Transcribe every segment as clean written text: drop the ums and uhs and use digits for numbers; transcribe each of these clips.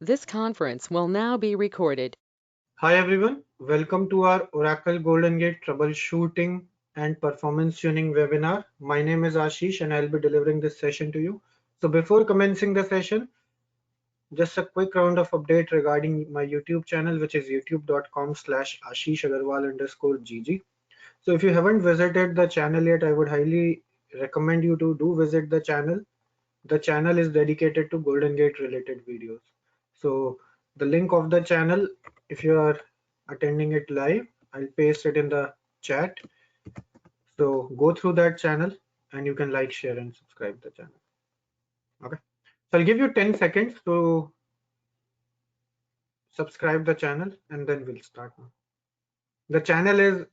This conference will now be recorded. Hi everyone, welcome to our Oracle Goldengate Troubleshooting and Performance Tuning webinar. My name is Ashish and I'll be delivering this session to you. So before commencing the session, just a quick round of update regarding my YouTube channel, which is youtube.com/AshishAgarwal_GG. So if you haven't visited the channel yet, I would highly recommend you to do visit the channel. The channel is dedicated to Goldengate related videos. So the link of the channel, if you are attending it live, I'll paste it in the chat. So go through that channel and you can like, share and subscribe the channel. Okay. So I'll give you 10 seconds to subscribe the channel and then we'll start now. The channel is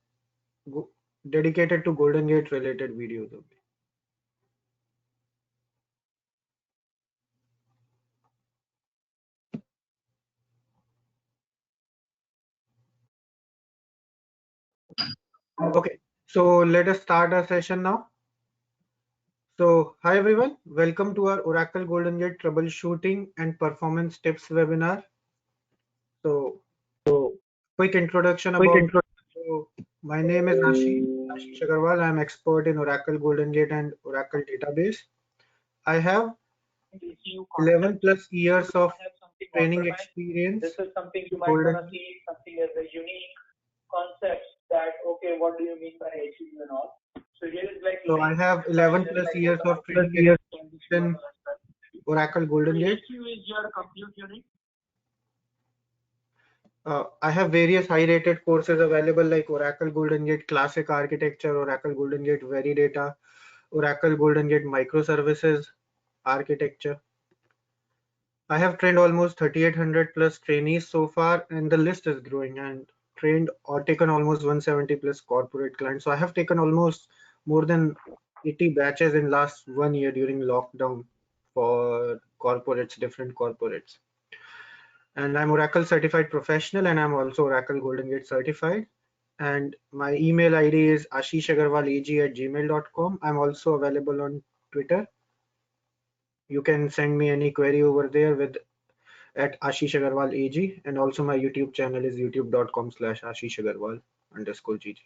dedicated to Goldengate related videos only. Okay, so let us start our session now. So, hi everyone, welcome to our Oracle Goldengate Troubleshooting and Performance Tips webinar. So, quick introduction about so my name is Ashish Agarwal. I am expert in Oracle Goldengate and Oracle database. I have 11 plus years of training experience. This is something you in might want to Golden. see something as a unique concept that, okay, what do you mean by HU and all? So here is like So I link have file 11 just plus like years of plus training years experience in Oracle So Goldengate. HU is your compute unit. I have various high-rated courses available like Oracle Goldengate Classic Architecture, Oracle Goldengate Veridata, Oracle Goldengate Microservices Architecture. I have trained almost 3,800 plus trainees so far, and the list is growing. And trained or taken almost 170 plus corporate clients. So I have taken almost more than 80 batches in last 1 year during lockdown for corporates, different corporates. And I'm Oracle certified professional and I'm also Oracle Goldengate certified. And my email ID is ashishagarwalag@gmail.com. I'm also available on Twitter. You can send me any query over there with at Ashish Agarwal AG, and also my YouTube channel is youtube.com/AshishAgarwal_GG.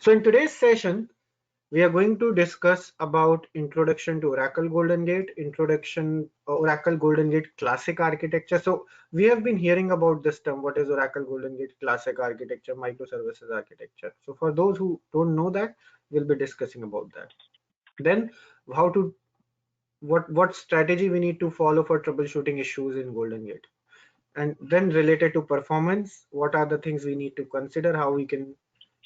So in today's session, we are going to discuss about introduction to Oracle Goldengate, introduction Oracle Goldengate Classic Architecture. So we have been hearing about this term, what is Oracle Goldengate Classic Architecture, Microservices Architecture. So for those who don't know that, we'll be discussing about that. Then how to what strategy we need to follow for troubleshooting issues in Goldengate. And then related to performance, what are the things we need to consider, how we can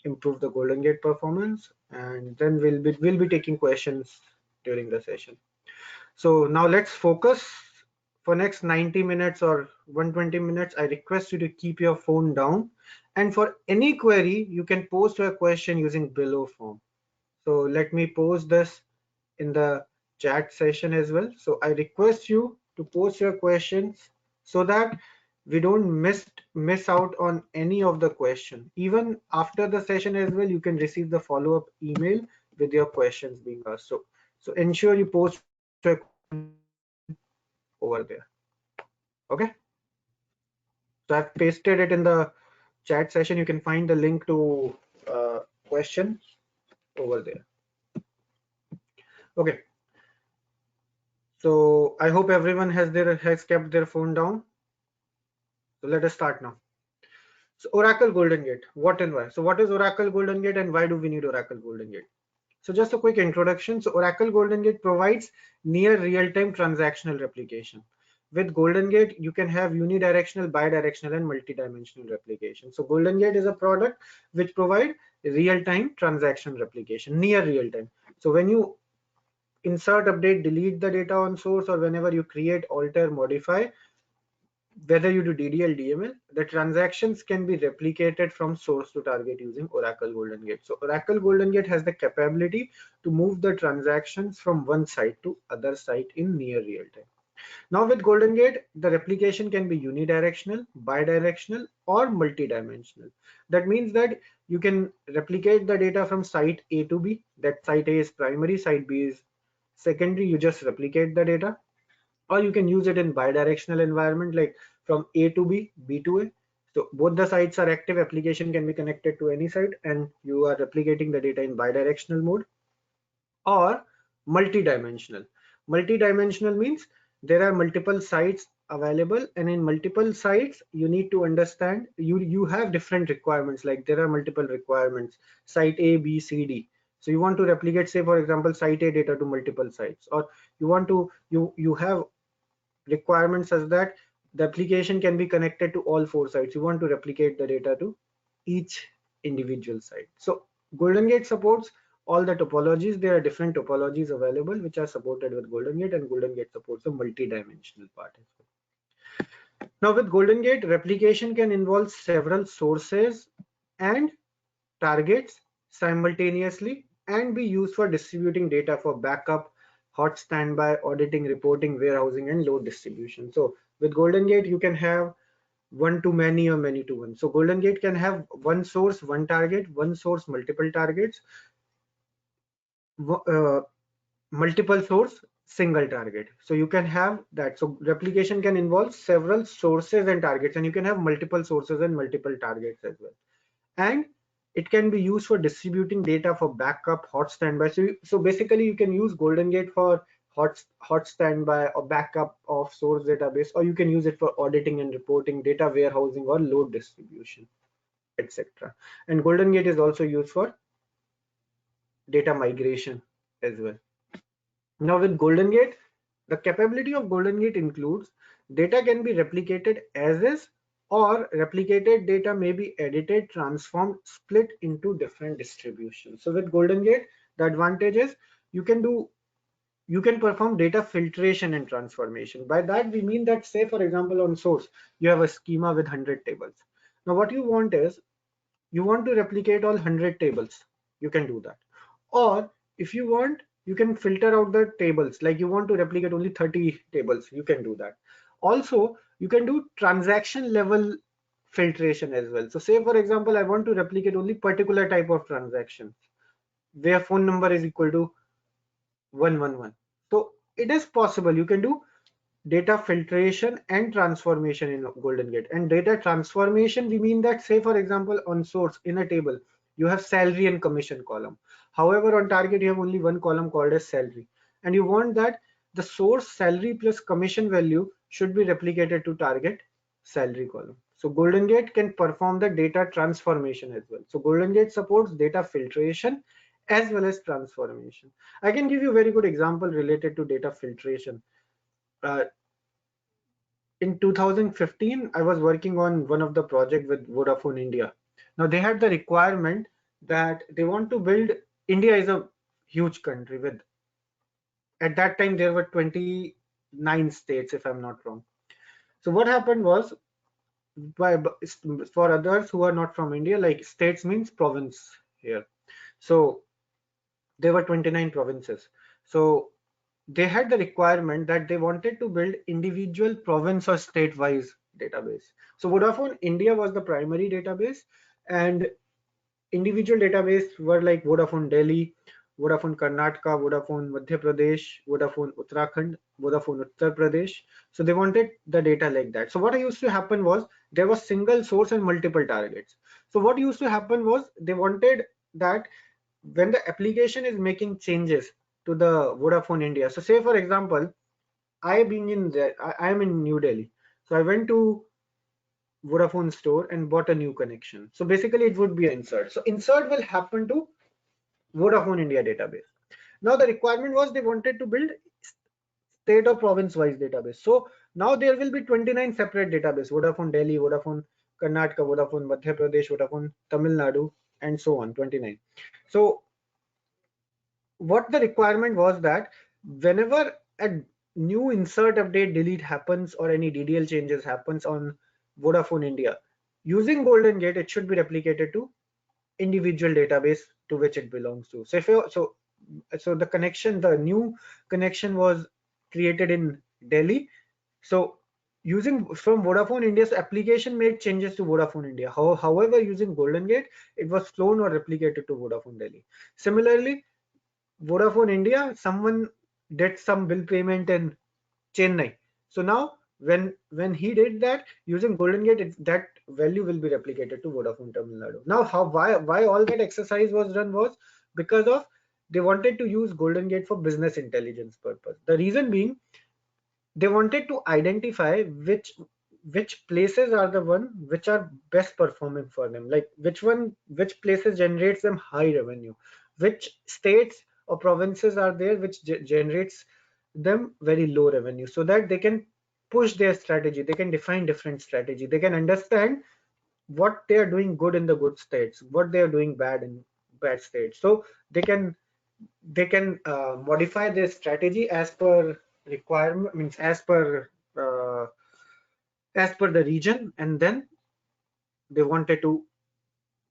improve the Goldengate performance, and then we'll be taking questions during the session. So now let's focus for next 90 minutes or 120 minutes. I request you to keep your phone down, and for any query you can post your question using below form. So let me post this in the chat session as well. So I request you to post your questions so that we don't miss out on any of the question. Even after the session as well, you can receive the follow-up email with your questions being asked. So ensure you post your question over there. Okay. So I've pasted it in the chat session. You can find the link to question over there. Okay. So I hope everyone has kept their phone down. So let us start now. So Oracle Goldengate, what and why? So what is Oracle Goldengate and why do we need Oracle Goldengate? So just a quick introduction. So Oracle Goldengate provides near real-time transactional replication. With Goldengate, you can have unidirectional, bidirectional, and multidimensional replication. So Goldengate is a product which provides real-time transaction replication, near real-time. So when you insert, update, delete the data on source, or whenever you create, alter, modify, whether you do DDL, DML, the transactions can be replicated from source to target using Oracle Goldengate. So Oracle Goldengate has the capability to move the transactions from one site to other site in near real time. Now with Goldengate, the replication can be unidirectional, bidirectional, or multidimensional. That means that you can replicate the data from site A to B. That site A is primary, site B is secondary. You just replicate the data. or you can use it in bidirectional environment, like from A to B, B to A. So both the sites are active, application can be connected to any site, and you are replicating the data in bidirectional mode. Or multidimensional. Multidimensional means there are multiple sites available, and in multiple sites you need to understand, you have different requirements, like there are multiple requirements, site A, B, C, D. So you want to replicate, say for example, site A data to multiple sites, or you want to you have requirements such that the application can be connected to all four sites. You want to replicate the data to each individual site. So Goldengate supports all the topologies. There are different topologies available which are supported with Goldengate, and Goldengate supports the multi-dimensional part as well. Now with Goldengate, replication can involve several sources and targets simultaneously and be used for distributing data for backup, hot standby, auditing, reporting, warehousing, and load distribution. So with Goldengate, you can have one to many or many to one. So Goldengate can have one source, one target, one source, multiple targets, uh, multiple source, single target. So you can have that. So replication can involve several sources and targets, and you can have multiple sources and multiple targets as well. And it can be used for distributing data for backup, hot standby. So basically you can use Goldengate for hot standby or backup of source database, or you can use it for auditing and reporting, data warehousing, or load distribution, etc. And Goldengate is also used for data migration as well. Now with Goldengate, the capability of Goldengate includes data can be replicated as is, or replicated data may be edited, transformed, split into different distributions. So with Goldengate, the advantage is you can perform data filtration and transformation. By that we mean that, say for example, on source you have a schema with 100 tables. Now what you want is, you want to replicate all 100 tables, you can do that. Or if you want, you can filter out the tables, like you want to replicate only 30 tables, you can do that. Also you can do transaction level filtration as well. So say for example, I want to replicate only particular type of transaction where phone number is equal to 111. So it is possible, you can do data filtration and transformation in Goldengate. And data transformation, we mean that, say for example, on source in a table you have salary and commission column. However, on target you have only one column called as salary, and you want that the source salary plus commission value should be replicated to target salary column. So Goldengate can perform the data transformation as well. So Goldengate supports data filtration as well as transformation. I can give you a very good example related to data filtration. uh, in 2015, I was working on one of the project with Vodafone India. Now they had the requirement that they want to build. India is a huge country with, at that time there were 29 states, if I'm not wrong. So what happened was, for others who are not from India, like states means province here. So there were 29 provinces. So they had the requirement that they wanted to build individual province or state wise database. So Vodafone India was the primary database, and individual database were like Vodafone Delhi, Vodafone Karnataka, Vodafone Madhya Pradesh, Vodafone Uttarakhand, Vodafone Uttar Pradesh. So they wanted the data like that. So what used to happen was, there was single source and multiple targets. So what used to happen was, they wanted that when the application is making changes to the Vodafone India. So say for example, I am in New Delhi. So I went to Vodafone store and bought a new connection. So basically it would be an insert. So insert will happen to Vodafone India database. Now the requirement was, they wanted to build state or province wise database. So now there will be 29 separate database: Vodafone Delhi, Vodafone Karnataka, Vodafone Madhya Pradesh, Vodafone Tamil Nadu, and so on, 29. So what the requirement was, that whenever a new insert, update, delete happens, or any DDL changes happens on Vodafone India, using Goldengate, it should be replicated to individual database to which it belongs to. So if you, so the new connection was created in Delhi. So using from Vodafone India's application made changes to Vodafone India. However, using Goldengate, it was flown or replicated to Vodafone Delhi. Similarly, Vodafone India, someone did some bill payment in Chennai. So now when he did that using Goldengate, that value will be replicated to Vodafone Tamil Nadu. Now why all that exercise was done was because of they wanted to use Goldengate for business intelligence purpose. The reason being they wanted to identify which places are the one which are best performing for them, like which places generates them high revenue, which states or provinces are there which generates them very low revenue, so that they can push their strategy, they can define different strategy, they can understand what they are doing good in the good states, what they are doing bad in bad states, so they can modify their strategy as per requirement, means uh, as per the region, and then they wanted to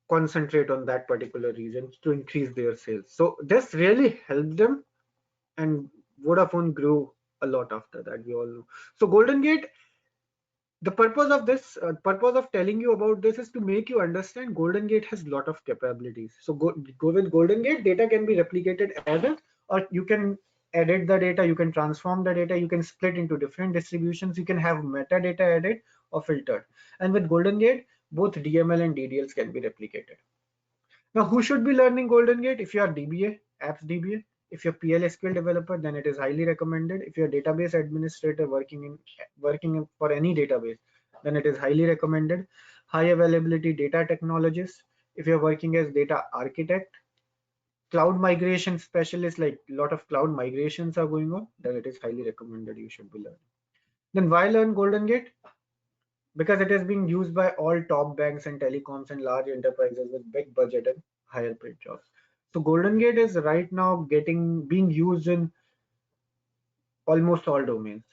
concentrate on that particular region to increase their sales. So this really helped them, and Vodafone grew a lot after that, we all know. So Goldengate, the purpose of telling you about this is to make you understand Goldengate has a lot of capabilities. So go with Goldengate, data can be replicated as a, or you can edit the data, you can transform the data, you can split into different distributions, you can have metadata added or filtered. And with Goldengate, both DML and DDLs can be replicated. Now, who should be learning Goldengate? If you are DBA, apps DBA, if you're PLSQL developer, then it is highly recommended. If you're a database administrator for any database, then it is highly recommended. High availability data technologist. If you're working as data architect, cloud migration specialist, like a lot of cloud migrations are going on, then it is highly recommended you should be learning. Then why learn Goldengate? Because it is being used by all top banks and telecoms and large enterprises with big budget and higher paid jobs. So Goldengate is right now being used in almost all domains.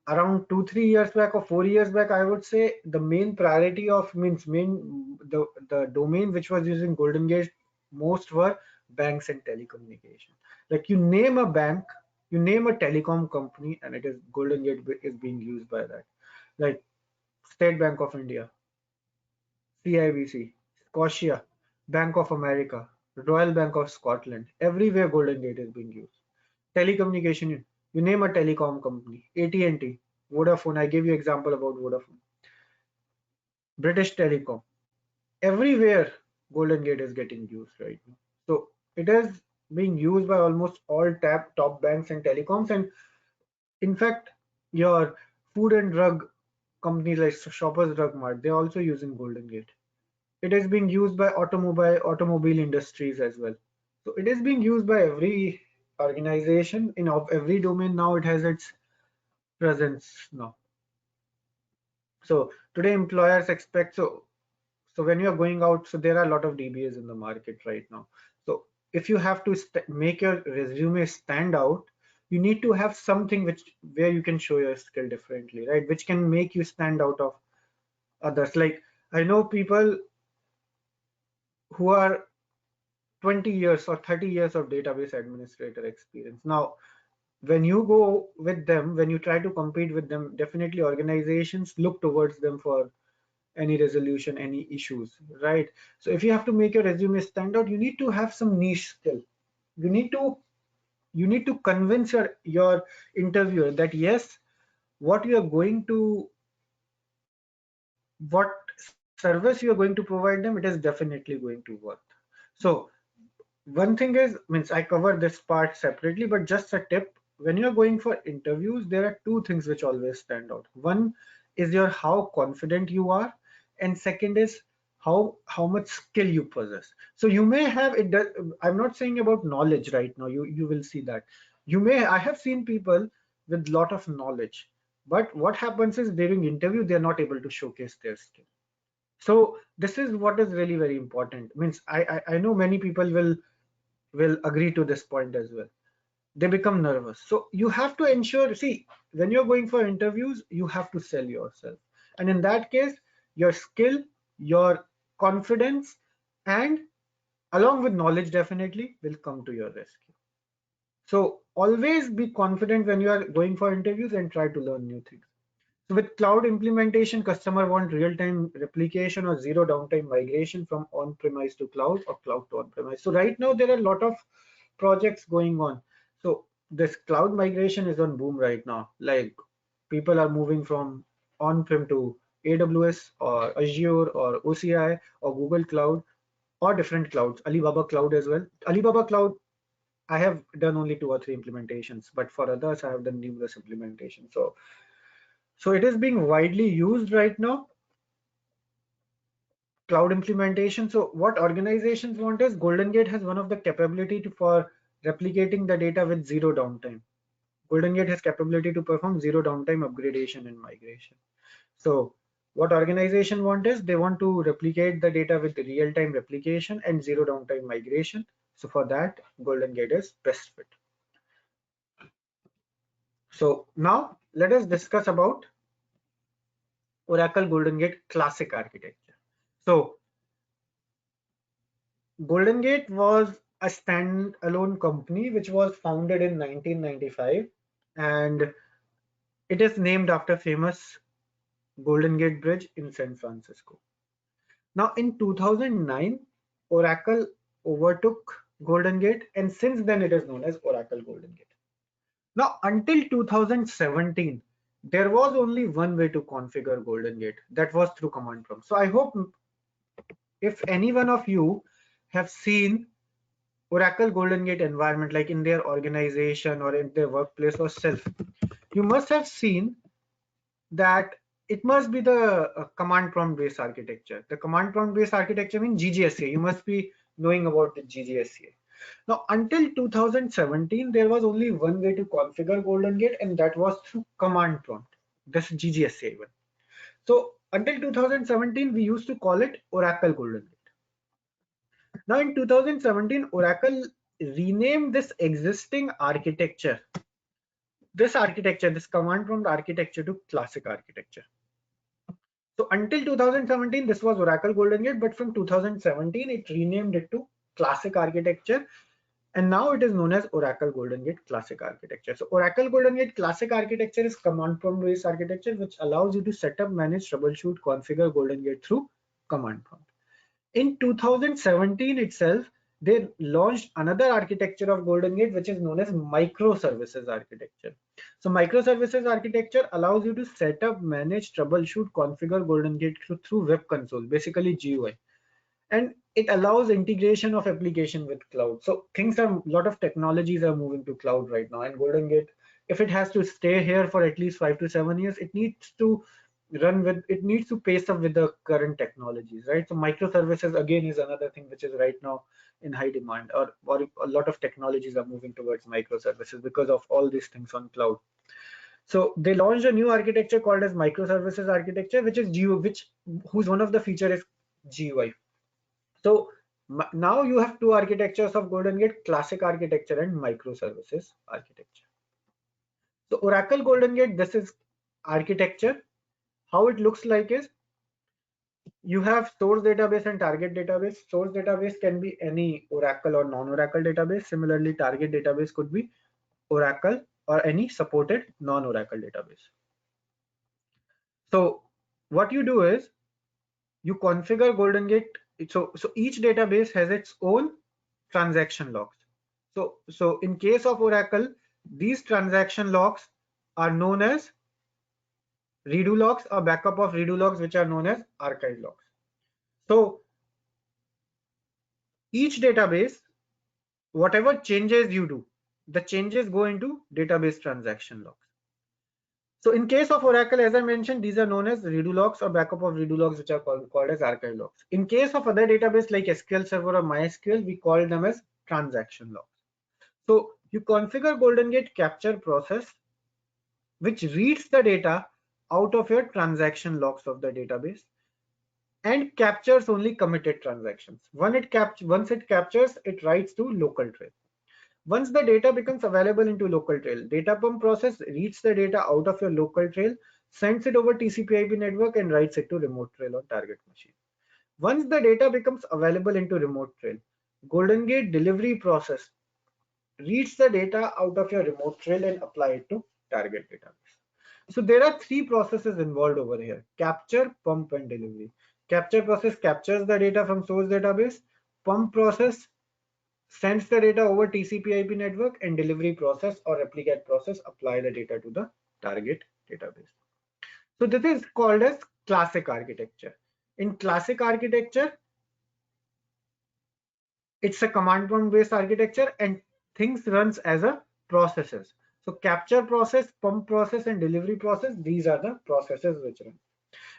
Around 2-3 years back or 4 years back, I would say the main priority of the domain which was using Goldengate most were banks and telecommunication. Like you name a bank, you name a telecom company, and it is Goldengate is being used by that. Like State Bank of India, CIBC, Scotia, Bank of America, Royal Bank of Scotland. Everywhere Goldengate is being used. Telecommunication, you name a telecom company, AT&T, Vodafone. I gave you example about Vodafone. British Telecom. Everywhere Goldengate is getting used right now. So it is being used by almost all top banks and telecoms. And in fact, your food and drug companies like Shoppers Drug Mart, they're also using Goldengate. It is being used by automobile industries as well. So it is being used by every organization in of every domain. Now it has its presence now. So today employers expect, so when you're going out, so there are a lot of DBAs in the market right now. So if you have to make your resume stand out, you need to have something where you can show your skill differently, right? Which can make you stand out of others. Like I know people who are 20 years or 30 years of database administrator experience. Now, when you go with them, when you try to compete with them, definitely organizations look towards them for any resolution, any issues, right? So if you have to make your resume stand out, you need to have some niche skill. You need to convince your interviewer that yes, what you are going to what service you are going to provide them, it is definitely going to work. So one thing is, means I covered this part separately, but just a tip, when you're going for interviews, there are two things which always stand out. One is your how confident you are, and second is how much skill you possess. So you may have it. I'm not saying about knowledge right now. You will see that. I have seen people with lot of knowledge, but what happens is during interview they are not able to showcase their skill. So this is what is really very important. Means I know many people will agree to this point as well. They become nervous. So you have to ensure, see, when you're going for interviews, you have to sell yourself. And in that case, your skill, your confidence, and along with knowledge definitely will come to your rescue. So always be confident when you are going for interviews and try to learn new things. So with cloud implementation, customer want real-time replication or zero downtime migration from on-premise to cloud or cloud to on-premise. So right now there are a lot of projects going on. So this cloud migration is on boom right now. Like people are moving from on-prem to AWS or Azure or OCI or Google Cloud or different clouds, Alibaba Cloud as well. Alibaba Cloud, I have done only 2 or 3 implementations, but for others, I have done numerous implementations. So it is being widely used right now, cloud implementation. So what organizations want is Goldengate has one of the capability for replicating the data with zero downtime. Goldengate has capability to perform zero downtime upgradation and migration. So what organization want is they want to replicate the data with real-time replication and zero downtime migration. So for that, Goldengate is best fit. So now let us discuss about Oracle Goldengate Classic architecture. So Goldengate was a standalone company which was founded in 1995, and it is named after famous Golden Gate Bridge in San Francisco. Now in 2009, Oracle overtook Golden Gate, and since then it is known as Oracle Golden Gate. Now until 2017, there was only one way to configure Golden Gate, that was through command prompt. So I hope if any one of you have seen Oracle Golden Gate environment, like in their organization or in their workplace or self, you must have seen that it must be the command prompt based architecture. The command prompt based architecture means GGSA. You must be knowing about the GGSA. Now, until 2017, there was only one way to configure Golden Gate, and that was through command prompt. This GGSA even. So until 2017, we used to call it Oracle Golden Gate. Now in 2017, Oracle renamed this existing architecture, this command prompt architecture, to classic architecture. So until 2017, this was Oracle Golden Gate, but from 2017, it renamed it to classic architecture. And now it is known as Oracle Golden Gate Classic architecture. So Oracle Golden Gate Classic architecture is command prompt based architecture, which allows you to set up, manage, troubleshoot, configure Golden Gate through command prompt. In 2017 itself, they launched another architecture of Golden Gate, which is known as microservices architecture. So microservices architecture allows you to set up, manage, troubleshoot, configure Golden Gate through web console, basically GUI. And it allows integration of application with cloud. So a lot of technologies are moving to cloud right now, and Golden Gate, if it has to stay here for at least 5 to 7 years, it needs to pace up with the current technologies, right? So microservices again is another thing which is right now in high demand, or a lot of technologies are moving towards microservices because of all these things on cloud. So they launched a new architecture called as microservices architecture, which is whose one of the feature is GUI. So now you have two architectures of Golden Gate: classic architecture and microservices architecture. So Oracle Golden Gate, this is architecture. How it looks like is, you have source database and target database. Source database can be any Oracle or non-Oracle database. Similarly, target database could be Oracle or any supported non-Oracle database. So what you do is you configure Golden Gate. So each database has its own transaction logs. So in case of Oracle, these transaction logs are known as redo logs, or backup of redo logs, which are known as archive logs. So each database, whatever changes you do, the changes go into database transaction logs. So in case of Oracle, as I mentioned, these are known as redo logs or backup of redo logs, which are called as archive logs. In case of other database like SQL Server or MySQL, we call them as transaction logs. So you configure Golden Gate capture process, which reads the data out of your transaction logs of the database and captures only committed transactions. Once it captures, it writes to local trail. Once the data becomes available into local trail, data pump process reads the data out of your local trail, sends it over TCP/IP network, and writes it to remote trail or target machine. Once the data becomes available into remote trail, Golden Gate delivery process reads the data out of your remote trail and apply it to target database. So there are three processes involved over here: capture, pump, and delivery. Capture process captures the data from source database. Pump process sends the data over TCP/IP network, and delivery process or Replicat process apply the data to the target database. So this is called as classic architecture. In classic architecture, it's a command prompt based architecture and things runs as a processes. So capture process, pump process, and delivery process, these are the processes which run.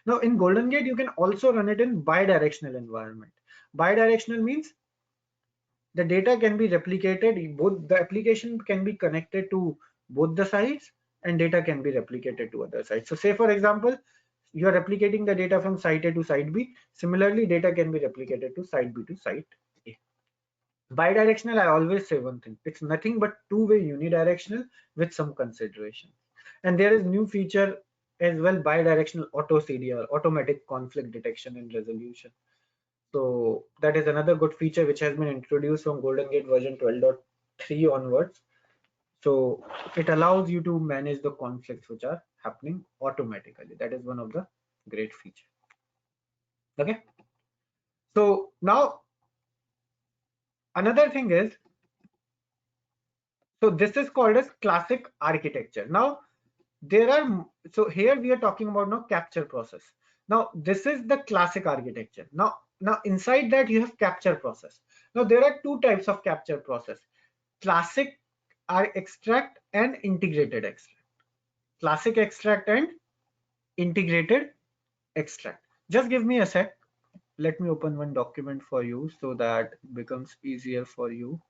Now in Goldengate, you can also run it in bidirectional environment. Bidirectional means the data can be replicated, both the application can be connected to both the sides and data can be replicated to other sides. So say for example, you are replicating the data from site A to site B. Similarly, data can be replicated to site B to site A. Bidirectional, I always say one thing, it's nothing but two-way unidirectional with some consideration. And there is new feature as well, bidirectional auto CDR, automatic conflict detection and resolution. So that is another good feature which has been introduced from Goldengate version 12.3 onwards. So it allows you to manage the conflicts which are happening automatically. That is one of the great features. Okay. So now another thing is, so this is called as classic architecture. Now there are, so here we are talking about now capture process. Now this is the classic architecture. Now inside that you have capture process. Now there are two types of capture process: classic extract and integrated extract. Classic extract and integrated extract. Just give me a sec. Let me open one document for you so that it becomes easier for you.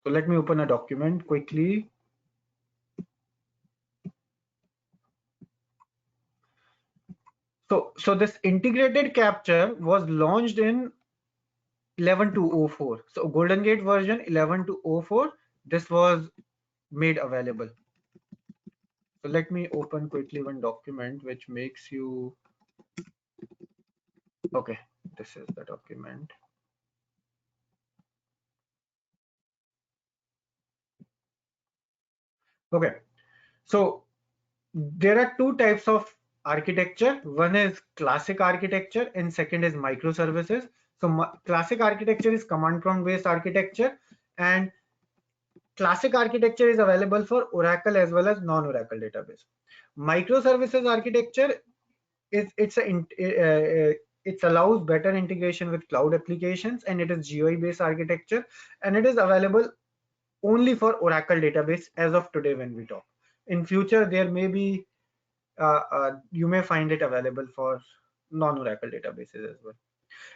So let me open a document quickly. So this integrated capture was launched in 11.204. So Goldengate version 11.204, this was made available. So let me open quickly one document which makes you, okay, this is the document. Okay, so there are two types of architecture. One is classic architecture and second is microservices. So classic architecture is command prompt based architecture, and classic architecture is available for Oracle as well as non-Oracle database. Microservices architecture is it allows better integration with cloud applications, and it is GUI based architecture, and it is available only for Oracle database as of today when we talk. In future there may be you may find it available for non-Oracle databases as well.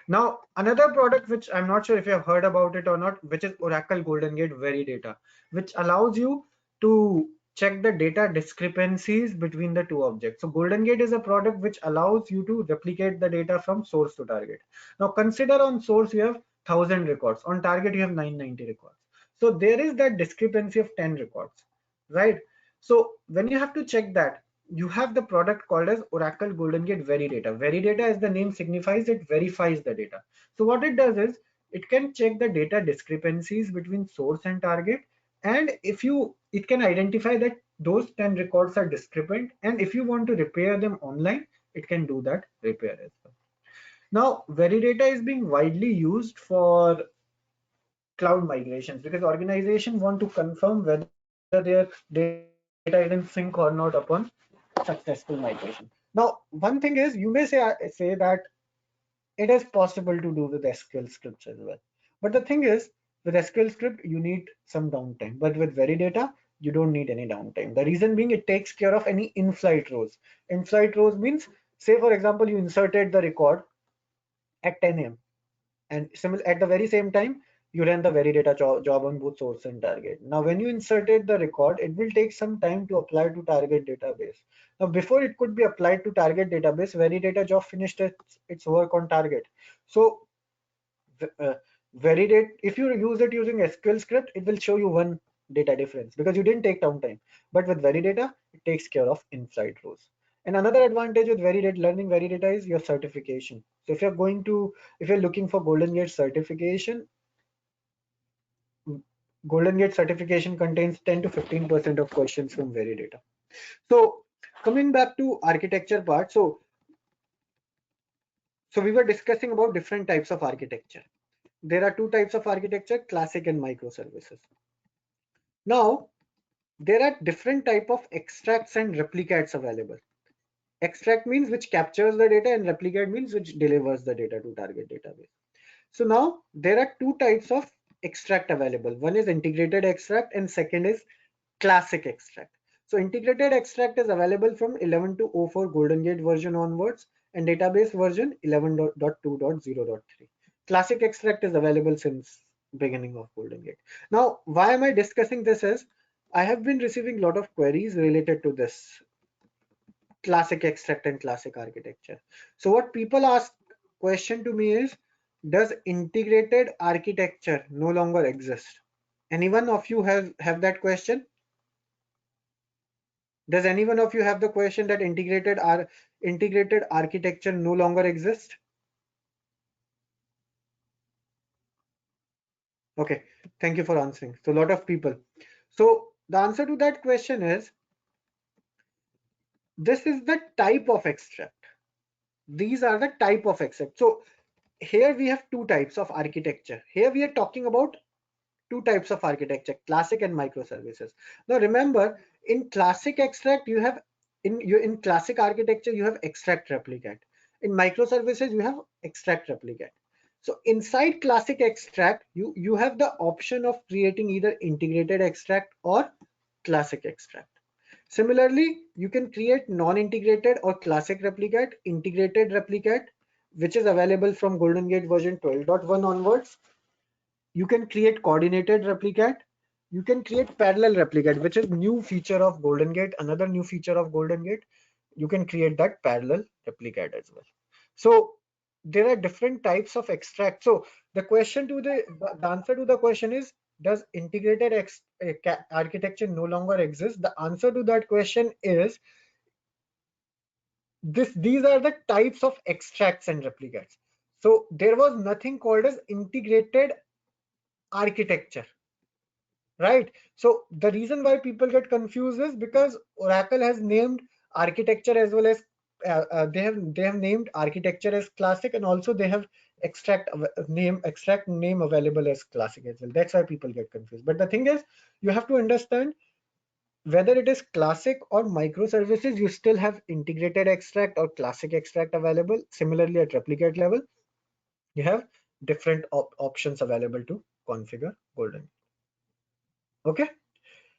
Now, another product which I'm not sure if you have heard about it or not, which is Oracle Goldengate Veridata, which allows you to check the data discrepancies between the two objects. So Goldengate is a product which allows you to replicate the data from source to target. Now consider on source you have 1000 records, on target you have 990 records. So there is that discrepancy of 10 records, right? So when you have to check that, you have the product called as Oracle Goldengate Veridata. Veridata, as the name signifies, it verifies the data. So what it does is it can check the data discrepancies between source and target, and if you, it can identify that those 10 records are discrepant, and if you want to repair them online, it can do that repair as well. Now Veridata is being widely used for cloud migrations because organizations want to confirm whether their data is in sync or not upon successful migration. Now, one thing is, you may say that it is possible to do with SQL scripts as well. But the thing is, with SQL script, you need some downtime. But with Veridata, you don't need any downtime. The reason being, it takes care of any in-flight rows. In-flight rows means, say for example, you inserted the record at 10 a.m. and at the very same time, you ran the Veridata job on both source and target. Now, when you inserted the record, it will take some time to apply to target database. Now, before it could be applied to target database, Veridata job finished its work on target. So, Veridata, if you use it using SQL script, it will show you one data difference because you didn't take downtime. But with Veridata, it takes care of in-flight rows. And another advantage with Veridata, learning Veridata is your certification. So if you're looking for Goldengate certification, Goldengate certification contains 10 to 15% of questions from Veridata. So coming back to architecture part, so So we were discussing about different types of architecture. There are two types of architecture, classic and microservices. Now, there are different type of extracts and replicates available. Extract means which captures the data and replicate means which delivers the data to target database. So now there are two types of extract available. One is integrated extract and second is classic extract. So integrated extract is available from 11.04 Golden Gate version onwards and database version 11.2.0.3. Classic extract is available since beginning of Golden Gate. Now, why am I discussing this is I have been receiving a lot of queries related to this classic extract and classic architecture. So what people ask question to me is, does integrated architecture no longer exist? Anyone of you have that question? Does anyone of you have the question that integrated architecture no longer exists? Okay, thank you for answering. So a lot of people. So the answer to that question is, this is the type of extract. These are the type of extract. So here we have two types of architecture. Here we are talking about two types of architecture, classic and microservices. Now remember, in classic extract you have in classic architecture you have extract replicate. In microservices you have extract replicate. So inside classic extract you have the option of creating either integrated extract or classic extract. Similarly, you can create non-integrated or classic replicate, integrated replicate, which is available from Golden Gate version 12.1 onwards. You can create coordinated replicate. You can create parallel replicate, which is new feature of Golden Gate, another new feature of Golden Gate. You can create that parallel replicate as well. So there are different types of extract. So the question to the answer to the question is, does integrated architecture no longer exist? The answer to that question is these are the types of extracts and replicates. So there was nothing called as integrated architecture, right? So the reason why people get confused is because Oracle has named architecture as well as they have named architecture as classic, and also they have extract name available as classic as well. That's why people get confused. But the thing is, you have to understand whether it is classic or microservices, you still have integrated extract or classic extract available. Similarly, at replicate level, you have different options available to configure Golden. Okay.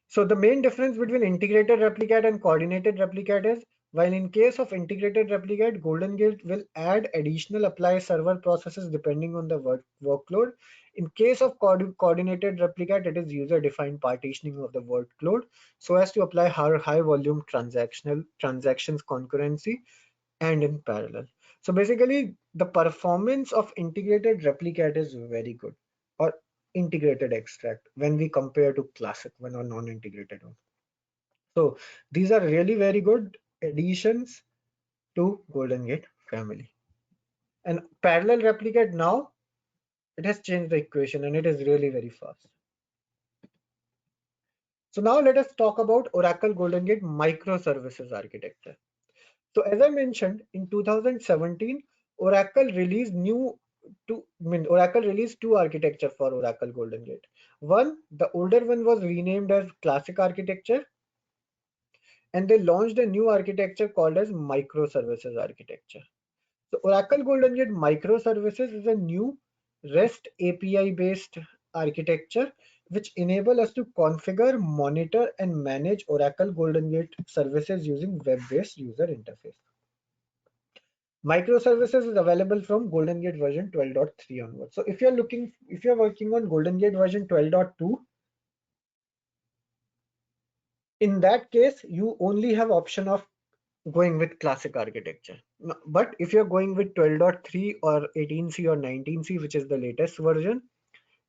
So the main difference between integrated replicate and coordinated replicate is, while in case of integrated replicate, Golden Gate will add additional apply server processes depending on the workload. In case of coordinated replicate, it is user-defined partitioning of the workload so as to apply high volume transactions concurrency and in parallel. So basically, the performance of integrated replicate is very good, or integrated extract, when we compare to classic one or non-integrated one. So these are really very good additions to Golden Gate family. And parallel replicate now, it has changed the equation and it is really very fast. So now let us talk about Oracle Golden Gate microservices architecture. So as I mentioned, in 2017, Oracle released Oracle released two architecture for Oracle Golden Gate. One, the older one was renamed as Classic Architecture, and they launched a new architecture called as Microservices Architecture. So Oracle Golden Gate Microservices is a new REST API based architecture which enable us to configure, monitor, and manage Oracle Golden Gate services using web-based user interface. Microservices is available from Golden Gate version 12.3 onwards. So if you're working on Golden Gate version 12.2, in that case, you only have option of going with classic architecture. But if you're going with 12.3 or 18C or 19C, which is the latest version,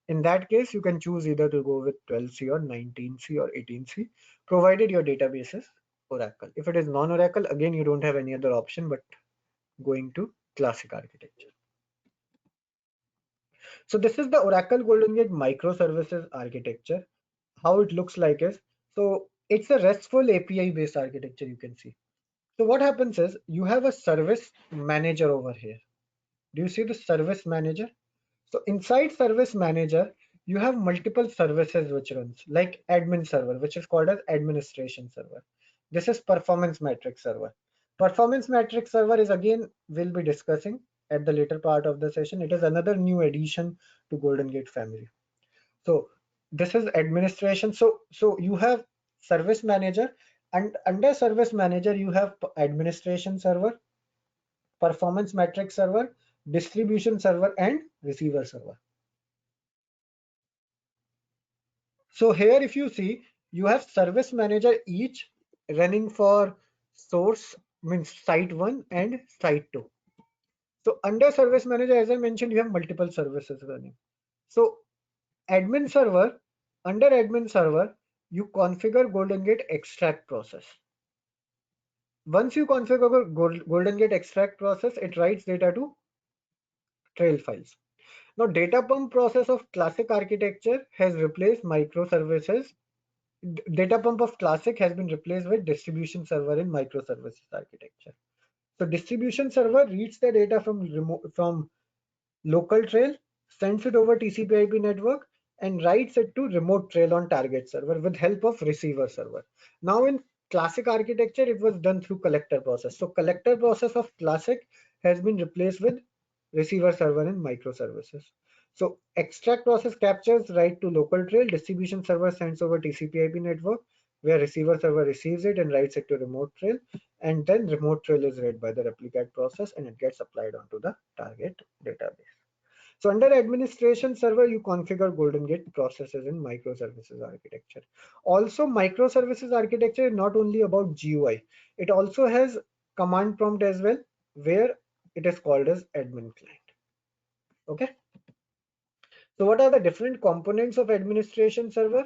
in that case, you can choose either to go with 12C or 19C or 18C, provided your database is Oracle. If it is non-Oracle, again, you don't have any other option but going to classic architecture. So this is the Oracle Golden Gate microservices architecture. How it looks like is, so it's a RESTful API based architecture, you can see. So what happens is you have a service manager over here. Do you see the service manager? So inside service manager, you have multiple services which runs, like admin server, which is called as administration server. This is performance metric server. Performance metric server is, again, we'll be discussing at the later part of the session. It is another new addition to Goldengate family. So this is administration. So you have service manager, and under service manager you have administration server, performance metric server, distribution server, and receiver server. So here, if you see, you have service manager each running for source, means site 1 and site 2. So under service manager, as I mentioned, you have multiple services running. So admin server, under admin server, you configure Goldengate extract process. Once you configure Goldengate extract process, it writes data to trail files. Now, data pump process of classic architecture has replaced microservices. Data pump of classic has been replaced with distribution server in microservices architecture. So distribution server reads the data from local trail, sends it over TCP/IP network, and writes it to remote trail on target server with help of receiver server. Now in classic architecture, it was done through collector process. So collector process of classic has been replaced with receiver server in microservices. So extract process captures write to local trail, distribution server sends over TCP/IP network, where receiver server receives it and writes it to remote trail, and then remote trail is read by the Replicat process and it gets applied onto the target database. So under administration server, you configure Goldengate processes in microservices architecture. Also, microservices architecture is not only about GUI, it also has command prompt as well, where it is called as admin client. Okay. So what are the different components of administration server?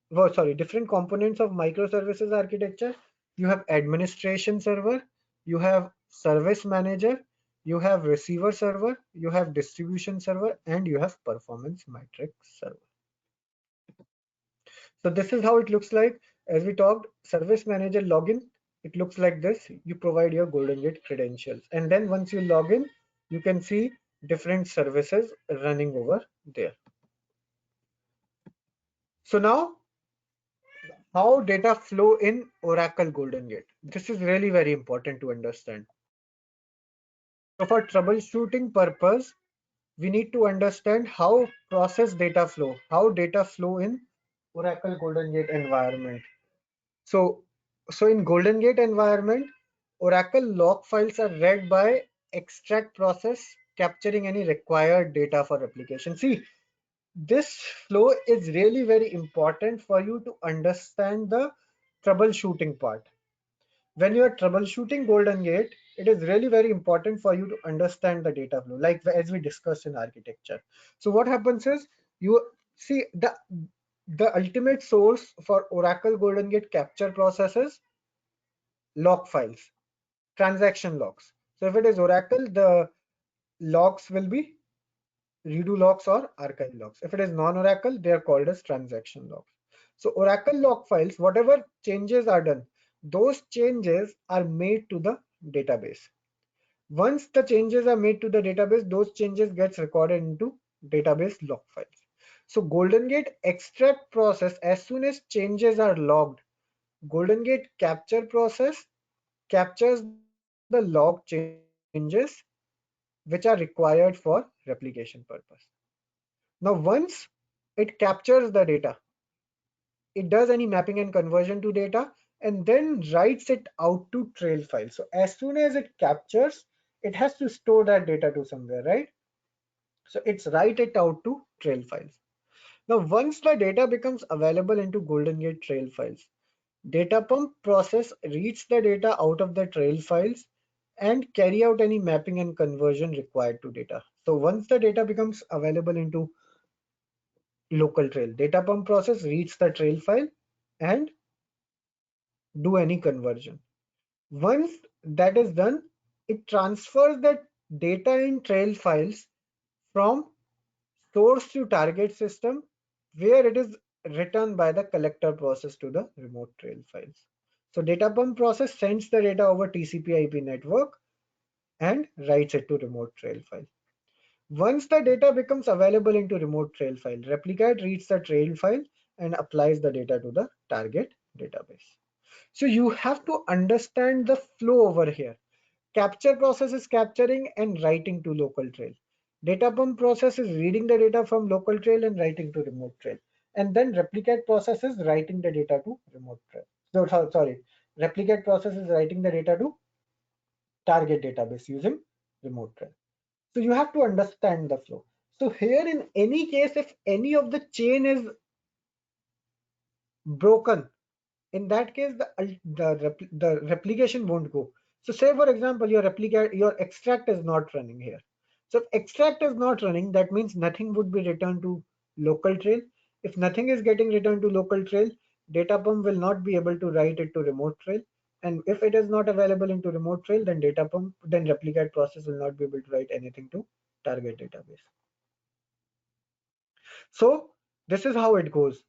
Well, sorry, different components of microservices architecture. You have administration server, you have service manager, you have receiver server, you have distribution server, and you have performance metric server. So this is how it looks like. As we talked, service manager login, it looks like this. You provide your Goldengate credentials, and then once you log in, you can see different services running over there. So now, how data flow in Oracle Goldengate. This is really very important to understand. So for troubleshooting purpose, we need to understand how process data flow, how data flow in Oracle Goldengate environment. So, in Goldengate environment, Oracle log files are read by extract process, capturing any required data for replication. See, this flow is really very important for you to understand the troubleshooting part. When you are troubleshooting Goldengate, it is really very important for you to understand the data flow, like as we discussed in architecture. So what happens is, you see the ultimate source for Oracle Goldengate capture processes log files, transaction logs. So if it is Oracle, the logs will be redo logs or archive logs. If it is non-Oracle, they are called as transaction logs. So Oracle log files, whatever changes are done, those changes are made to the database. Once the changes are made to the database, those changes gets recorded into database log files. So Goldengate extract process, as soon as changes are logged, Goldengate capture process captures the log changes which are required for replication purpose. Now once it captures the data, it does any mapping and conversion to data and then writes it out to trail file. So as soon as it captures, it has to store that data to somewhere, right? So it's write it out to trail files. Now once the data becomes available into Goldengate trail files, data pump process reads the data out of the trail files and carry out any mapping and conversion required to data. So once the data becomes available into local trail, data pump process reads the trail file and do any conversion. Once that is done, it transfers the data in trail files from source to target system, where it is written by the collector process to the remote trail files. So data pump process sends the data over TCP/IP network and writes it to remote trail file. Once the data becomes available into remote trail file, Replicat reads the trail file and applies the data to the target database. So you have to understand the flow over here. Capture process is capturing and writing to local trail. Data pump process is reading the data from local trail and writing to remote trail. And then Replicat process is writing the data to remote trail. Sorry, Replicat process is writing the data to target database using remote trail. So you have to understand the flow. So here in any case, if any of the chain is broken, in that case the replication won't go. So say for example your extract is not running here. So if extract is not running, that means nothing would be returned to local trail. If nothing is getting returned to local trail, data pump will not be able to write it to remote trail. And if it is not available into remote trail, then replicate process will not be able to write anything to target database. So this is how it goes.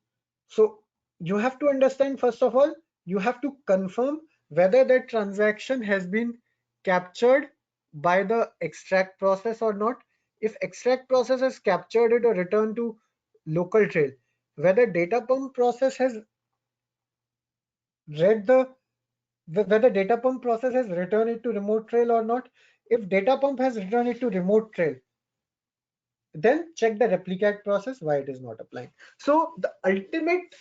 So you have to understand, first of all, you have to confirm whether that transaction has been captured by the extract process or not. If extract process has captured it or returned to local trail, whether data pump process has read the whether data pump process has returned it to remote trail or not. If data pump has returned it to remote trail, then check the replicate process why it is not applying. So the ultimate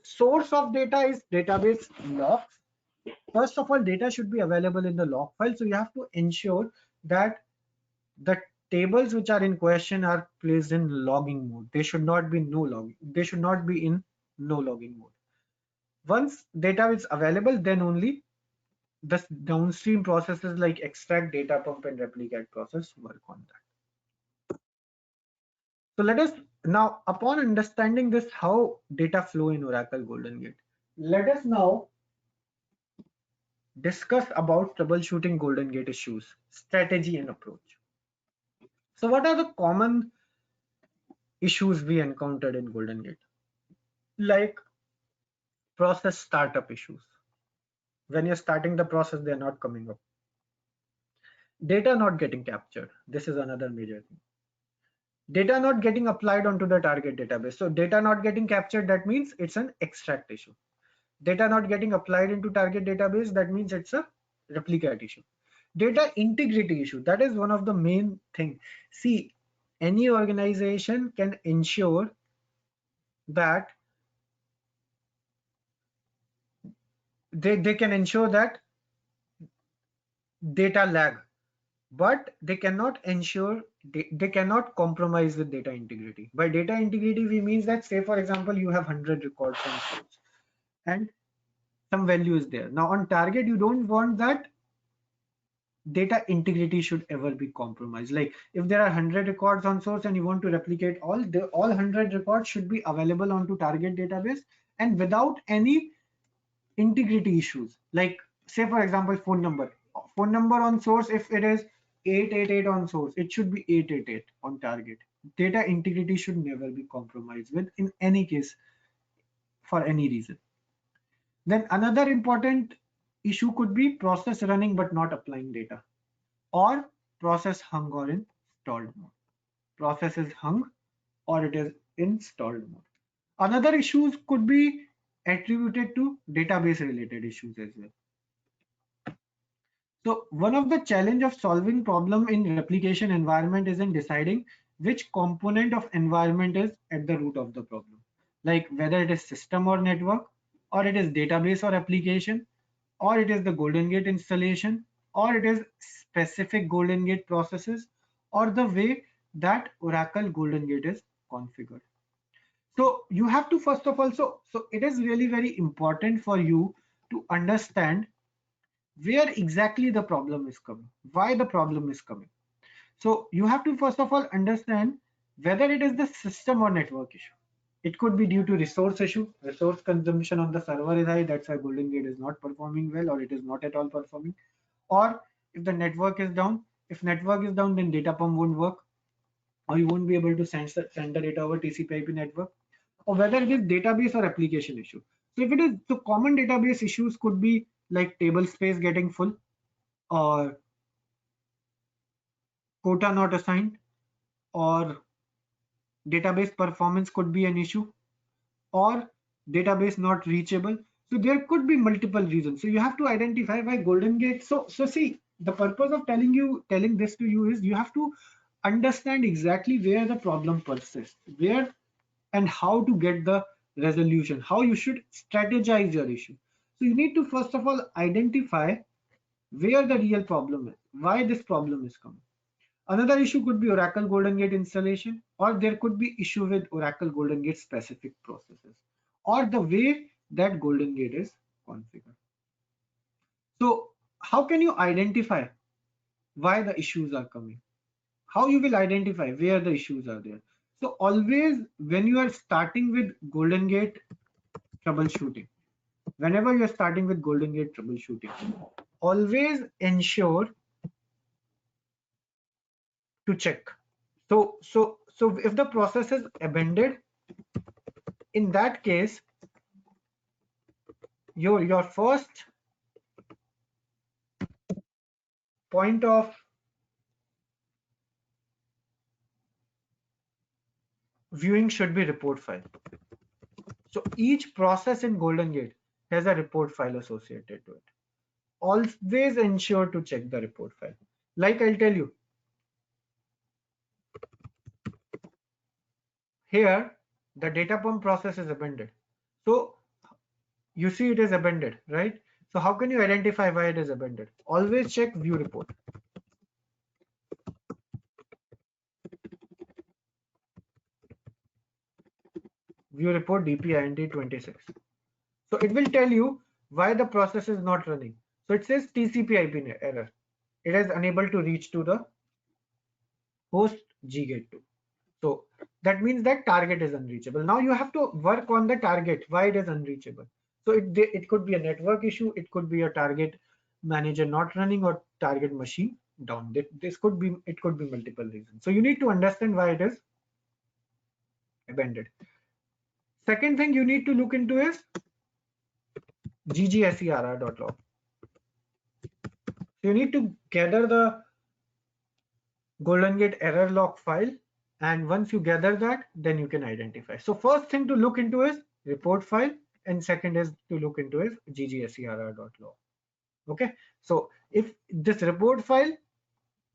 source of data is database logs. First of all, data should be available in the log file. So you have to ensure that the tables which are in question are placed in logging mode. They should not be no logging. They should not be in no logging mode. Once data is available, then only the downstream processes like extract, data pump, and replicate process work on that. So let us now, upon understanding this, how data flow in Oracle Goldengate, let us now discuss about troubleshooting Goldengate issues, strategy and approach. So what are the common issues we encountered in Goldengate? Like process startup issues. When you're starting the process, they're not coming up. Data not getting captured. This is another major thing. Data not getting applied onto the target database. So data not getting captured, that means it's an extract issue. Data not getting applied into target database, that means it's a replicate issue. Data integrity issue, that is one of the main thing. See, any organization can ensure that they can ensure that data lag, but they cannot ensure, they cannot compromise with data integrity. By data integrity, we means that, say for example, you have 100 records on source and some value is there. Now on target, you don't want that data integrity should ever be compromised. Like if there are 100 records on source and you want to replicate all 100 records should be available onto target database and without any integrity issues. Like say for example, phone number on source, if it is 888 on source, it should be 888 on target. Data integrity should never be compromised with in any case for any reason. Then another important issue could be process running but not applying data, or process hung or in stalled mode. Process is hung or it is in stalled mode. Another issues could be attributed to database related issues as well. So one of the challenge of solving problem in replication environment is in deciding which component of environment is at the root of the problem. Like whether it is system or network, or it is database or application, or it is the Goldengate installation, or it is specific Goldengate processes, or the way that Oracle Goldengate is configured. So you have to first of all, so it is really very important for you to understand where exactly the problem is coming, why the problem is coming. So you have to first of all understand whether it is the system or network issue. It could be due to resource issue, resource consumption on the server is high, that's why Goldengate is not performing well or it is not at all performing. Or if the network is down, if network is down, then data pump won't work, or you won't be able to send the data over TCP/IP network, or whether it is database or application issue. So if it is, so common database issues could be like table space getting full, or quota not assigned, or database performance could be an issue, or database not reachable. So there could be multiple reasons. So you have to identify why Golden Gate. So see, the purpose of telling this to you is you have to understand exactly where the problem persists, where and how to get the resolution, how you should strategize your issue. So you need to first of all identify where the real problem is, why this problem is coming. Another issue could be Oracle Golden Gate installation, or there could be issue with Oracle Golden Gate specific processes, or the way that Golden Gate is configured. So how can you identify why the issues are coming? How you will identify where the issues are there? So always when you are starting with Golden Gate troubleshooting, whenever you are starting with Golden Gate troubleshooting, always ensure to check. So if the process is abandoned, in that case, your first point of viewing should be report file. So each process in Golden Gate has a report file associated to it. Always ensure to check the report file. Like I'll tell you, here the data pump process is abandoned. So you see it is abandoned, right? So how can you identify why it is abandoned? Always check view report. View report DPINT26. So it will tell you why the process is not running. So it says TCP/IP error. It is unable to reach to the host Gate2. So that means that target is unreachable. Now you have to work on the target, why it is unreachable. So it could be a network issue, it could be a target manager not running, or target machine down. It could be multiple reasons. So you need to understand why it is abandoned. Second thing you need to look into is ggserr.log. So you need to gather the Golden Gate error log file, and once you gather that, then you can identify. So first thing to look into is report file, and second is to look into is ggserr.log. Okay, so if this report file,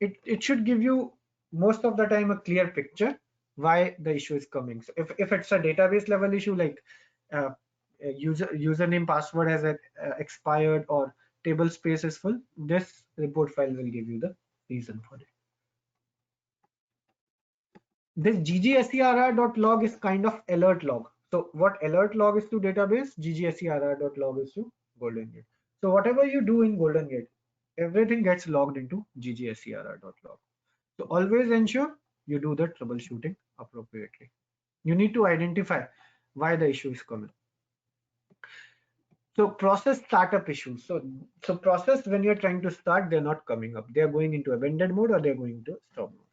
it should give you most of the time a clear picture why the issue is coming. So if it's a database level issue, like uh, username password has expired, or table space is full, this report file will give you the reason for it. This ggserr.log is kind of alert log. So what alert log is to database, ggserr.log is to Golden Gate. So whatever you do in Golden Gate, everything gets logged into ggserr.log. So always ensure you do the troubleshooting appropriately. You need to identify why the issue is coming. So process startup issues. So process, when you're trying to start, they're not coming up. They're going into abandoned mode, or they're going to stop mode.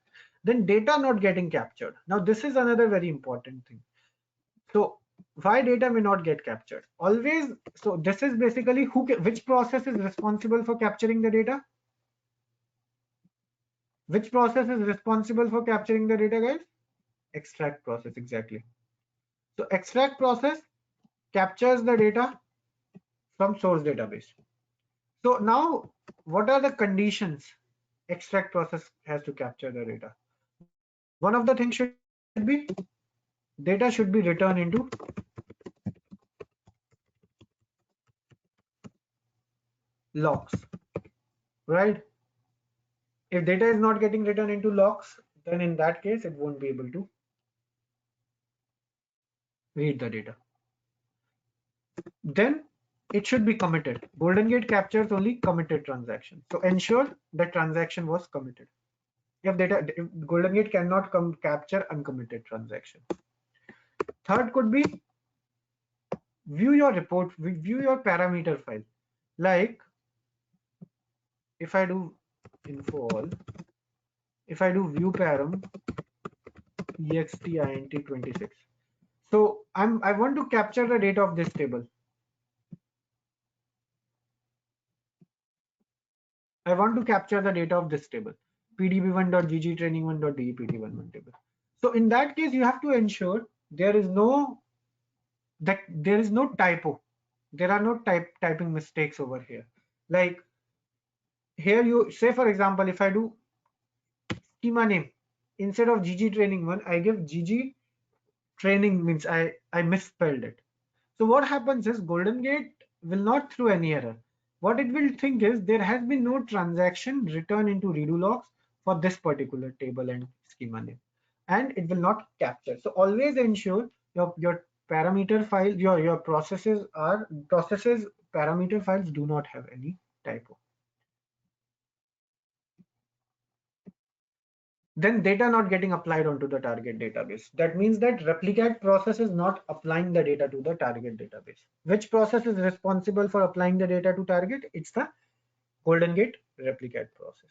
Then data not getting captured. Now this is another very important thing. So why data may not get captured? Always, so this is basically which process is responsible for capturing the data? Which process is responsible for capturing the data, guys? Extract process, exactly. So extract process captures the data from source database. So now what are the conditions extract process has to capture the data? One of the things should be data should be returned into logs, right? If data is not getting returned into logs, then in that case it won't be able to read the data. Then it should be committed. Golden Gate captures only committed transactions. So ensure the transaction was committed. If Golden Gate cannot capture uncommitted transaction. Third could be view your report, view your parameter file. Like if I do info all, if I do view param extint26. So I want to capture the data of this table. I want to capture the data of this table. pdb1.gg training1.dept1 table. So in that case, you have to ensure there is no typo. There are no typing mistakes over here. Like here you say, for example, if I do schema name instead of gg training1, I give gg training, means I misspelled it. So what happens is Goldengate will not throw any error. What it will think is there has been no transaction returned into redo logs for this particular table and schema name, and it will not capture. So always ensure your parameter file, your processes parameter files do not have any typo. Then data not getting applied onto the target database. That means that Replicat process is not applying the data to the target database. Which process is responsible for applying the data to target? It's the Goldengate Replicat process.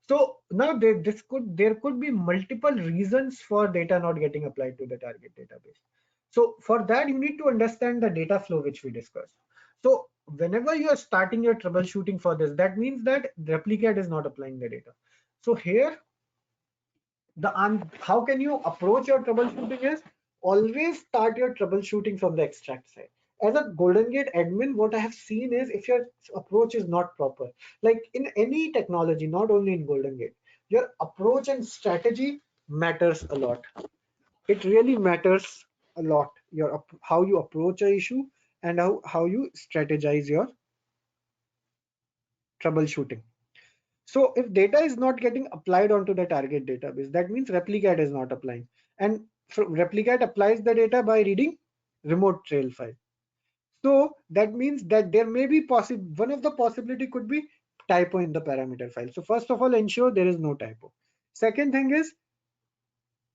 So now there could be multiple reasons for data not getting applied to the target database. So for that, you need to understand the data flow which we discussed. So whenever you are starting your troubleshooting for this, that means that Replicat is not applying the data. So here how can you approach your troubleshooting is always start your troubleshooting from the extract side. As a Goldengate admin, what I have seen is if your approach is not proper, like in any technology, not only in Goldengate, your approach and strategy matters a lot. It really matters a lot. How you approach a issue and how you strategize your troubleshooting. So if data is not getting applied onto the target database, that means Replicat is not applying. And Replicat applies the data by reading remote trail file. So that means that there may be one of the possibility could be typo in the parameter file. So first of all, ensure there is no typo. Second thing is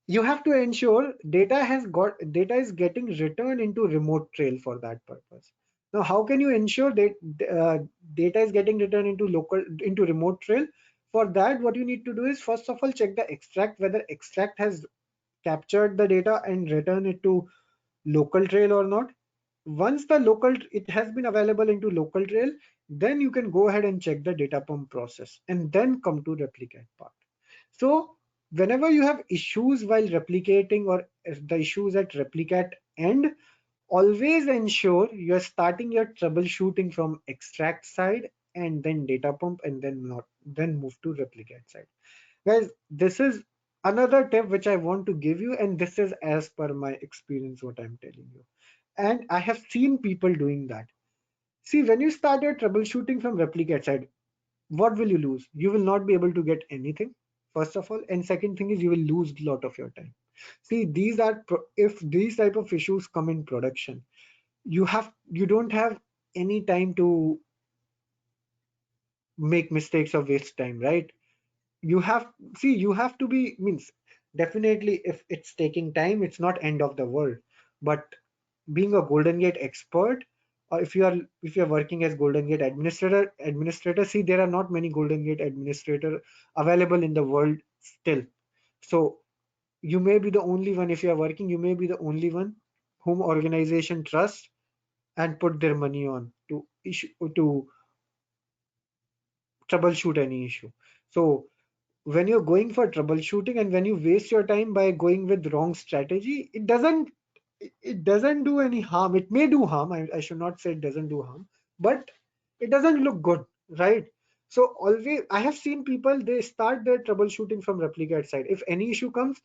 you have to ensure data is getting returned into remote trail for that purpose. Now, how can you ensure that data is getting returned into remote trail? For that, what you need to do is first of all check the extract, whether extract has captured the data and returned it to local trail or not. Once it has been available into local trail, then you can go ahead and check the data pump process and then come to replicate part. So whenever you have issues while replicating or if the issues at Replicat end, always ensure you're starting your troubleshooting from extract side and then data pump and then move to Replicate side. Guys, this is another tip which I want to give you, and this is as per my experience what I'm telling you. And I have seen people doing that. See, when you start your troubleshooting from Replicate side, what will you lose? You will not be able to get anything, first of all, and second thing is you will lose a lot of your time. See, if these type of issues come in production, you don't have any time to make mistakes or waste time, right? You have to be, means definitely if it's taking time, it's not end of the world, but being a Goldengate expert, or if you're working as Goldengate administrator, see, there are not many Goldengate administrator available in the world still. So you may be the only one. If you are working, you may be the only one whom organization trusts and put their money on to troubleshoot any issue. So when you're going for troubleshooting and when you waste your time by going with wrong strategy, it doesn't do any harm. It may do harm. I should not say it doesn't do harm, but it doesn't look good, right? So always I have seen people, they start their troubleshooting from Replicate side. If any issue comes,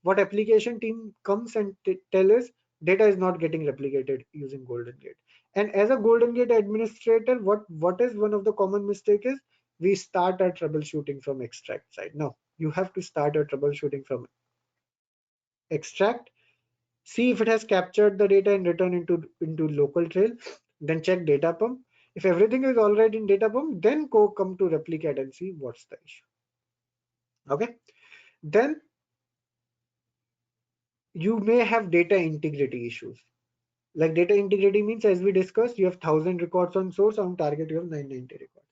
what application team comes and tell us data is not getting replicated using Goldengate. And as a Goldengate administrator, what is one of the common mistake is we start our troubleshooting from extract side. No, you have to start your troubleshooting from extract. See if it has captured the data and returned into local trail. Then check data pump. If everything is all right in data pump, then come to Replicate and see what's the issue. Okay. Then you may have data integrity issues. Like data integrity means, as we discussed, you have 1,000 records on source, on target you have 990 records.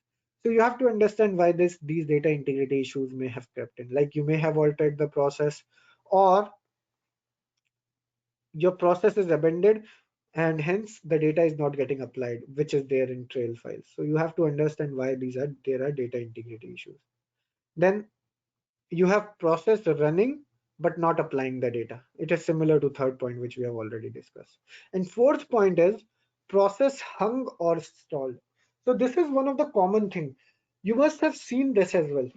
So you have to understand why these data integrity issues may have crept in. Like you may have altered the process, or your process is abandoned and hence the data is not getting applied, which is there in trail files. So you have to understand why there are data integrity issues. Then you have process running but not applying the data. It is similar to third point, which we have already discussed. And fourth point is process hung or stalled. So this is one of the common thing. You must have seen this as well.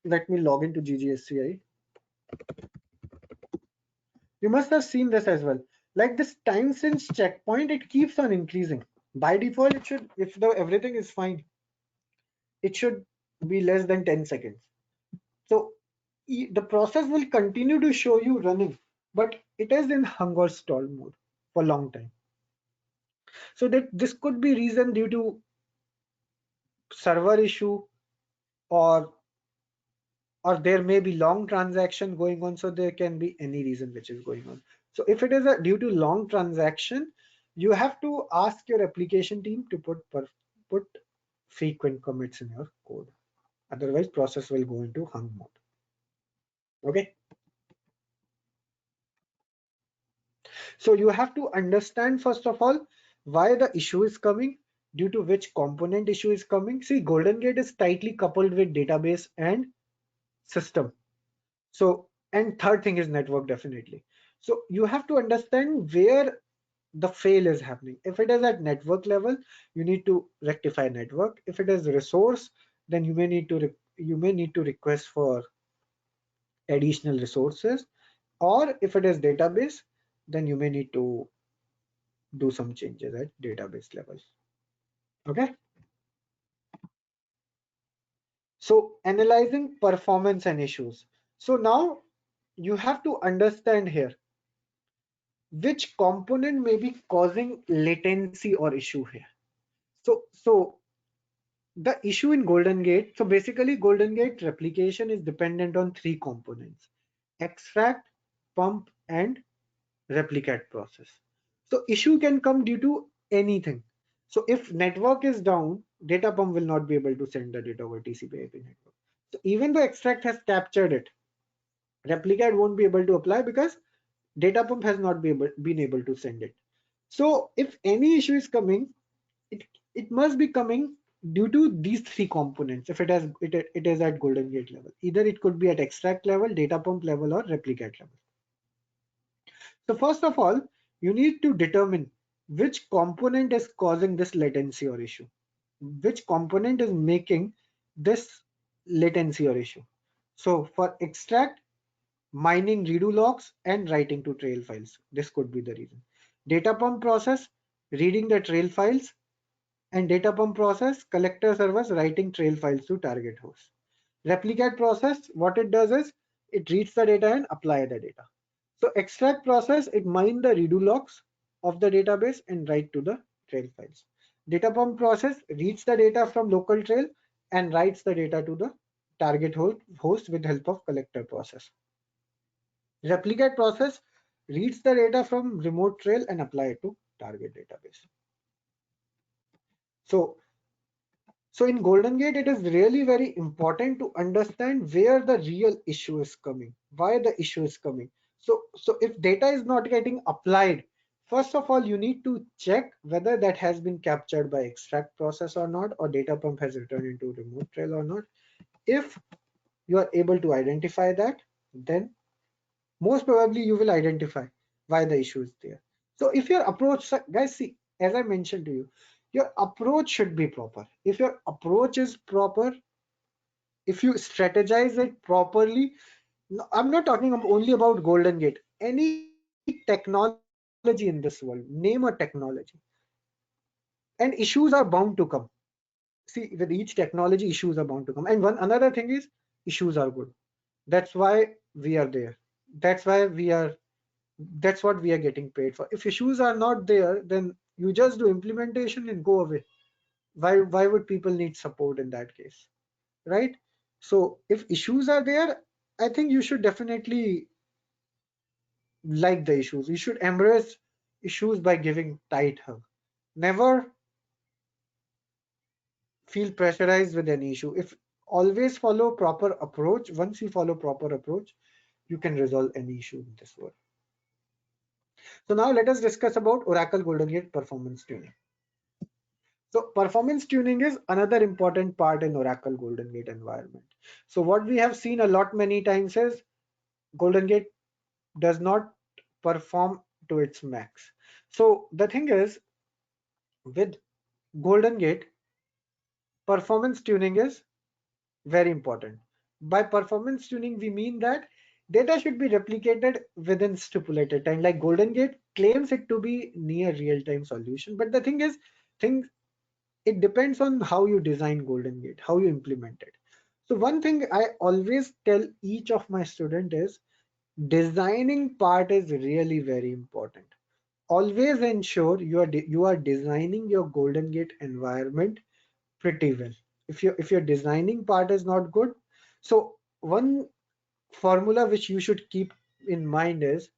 Let me log into GGSCI. You must have seen this as well. Like this time since checkpoint, it keeps on increasing. By default, it should, if the everything is fine, it should be less than 10 seconds. So the process will continue to show you running, but it is in hung or stall mode for long time. So that this could be reason due to server issue, or there may be long transaction going on. So there can be any reason which is going on. So if it is due to long transaction, you have to ask your application team to put frequent commits in your code. Otherwise, process will go into hung mode. Okay. So you have to understand first of all why the issue is coming, due to which component issue is coming. See, Goldengate is tightly coupled with database and system. So, and third thing is network, definitely. So you have to understand where the fail is happening. If it is at network level, you need to rectify network. If it is resource, then you may need to request for additional resources. Or if it is database, then you may need to do some changes at database level. Okay. So analyzing performance and issues. So now you have to understand here which component may be causing latency or issue here. So the issue in Goldengate, so basically Goldengate replication is dependent on three components: extract, pump, and Replicat process. So issue can come due to anything. So if network is down, data pump will not be able to send the data over TCP/IP network. So even though extract has captured it, Replicat won't be able to apply because data pump has not been able to send it. So if any issue is coming, it must be coming due to these three components. If it is at Goldengate level, either it could be at extract level, data pump level, or Replicat level. So first of all, you need to determine which component is causing this latency or issue. Which component is making this latency or issue. So for extract, mining redo logs and writing to trail files. This could be the reason. Data pump process, reading the trail files, and data pump process, collector servers writing trail files to target host. Replicate process, what it does is it reads the data and apply the data. So extract process, it mine the redo logs of the database and write to the trail files. Data pump process reads the data from local trail and writes the data to the target host with help of collector process. Replicate process reads the data from remote trail and apply it to target database. So in Goldengate, it is really very important to understand where the real issue is coming, why the issue is coming. So if data is not getting applied, first of all, you need to check whether that has been captured by extract process or not, or data pump has returned into remote trail or not. If you are able to identify that, then most probably you will identify why the issue is there. So if your approach, guys, see, as I mentioned to you, your approach should be proper. If your approach is proper, if you strategize it properly, I'm not talking only about Goldengate, any technology in this world, name a technology, and issues are bound to come. See, with each technology, issues are bound to come. And one another thing is, issues are good. That's why we are there. That's why that's what we are getting paid for. If issues are not there, then you just do implementation and go away. Why would people need support in that case, right? So if issues are there, I think you should definitely like the issues. You should embrace issues by giving tight hug. Never feel pressurized with any issue. If always follow proper approach, once you follow proper approach, you can resolve any issue in this world. So now let us discuss about Oracle Goldengate performance tuning. So performance tuning is another important part in Oracle Goldengate environment. So what we have seen a lot many times is Goldengate does not perform to its max. So the thing is, with Goldengate, performance tuning is very important. By performance tuning, we mean that data should be replicated within stipulated time. Like Goldengate claims it to be near real-time solution, but the thing is, things it depends on how you design Goldengate, how you implement it. So one thing I always tell each of my student is designing part is really very important. Always ensure you are designing your Goldengate environment pretty well. If your designing part is not good, so one formula which you should keep in mind is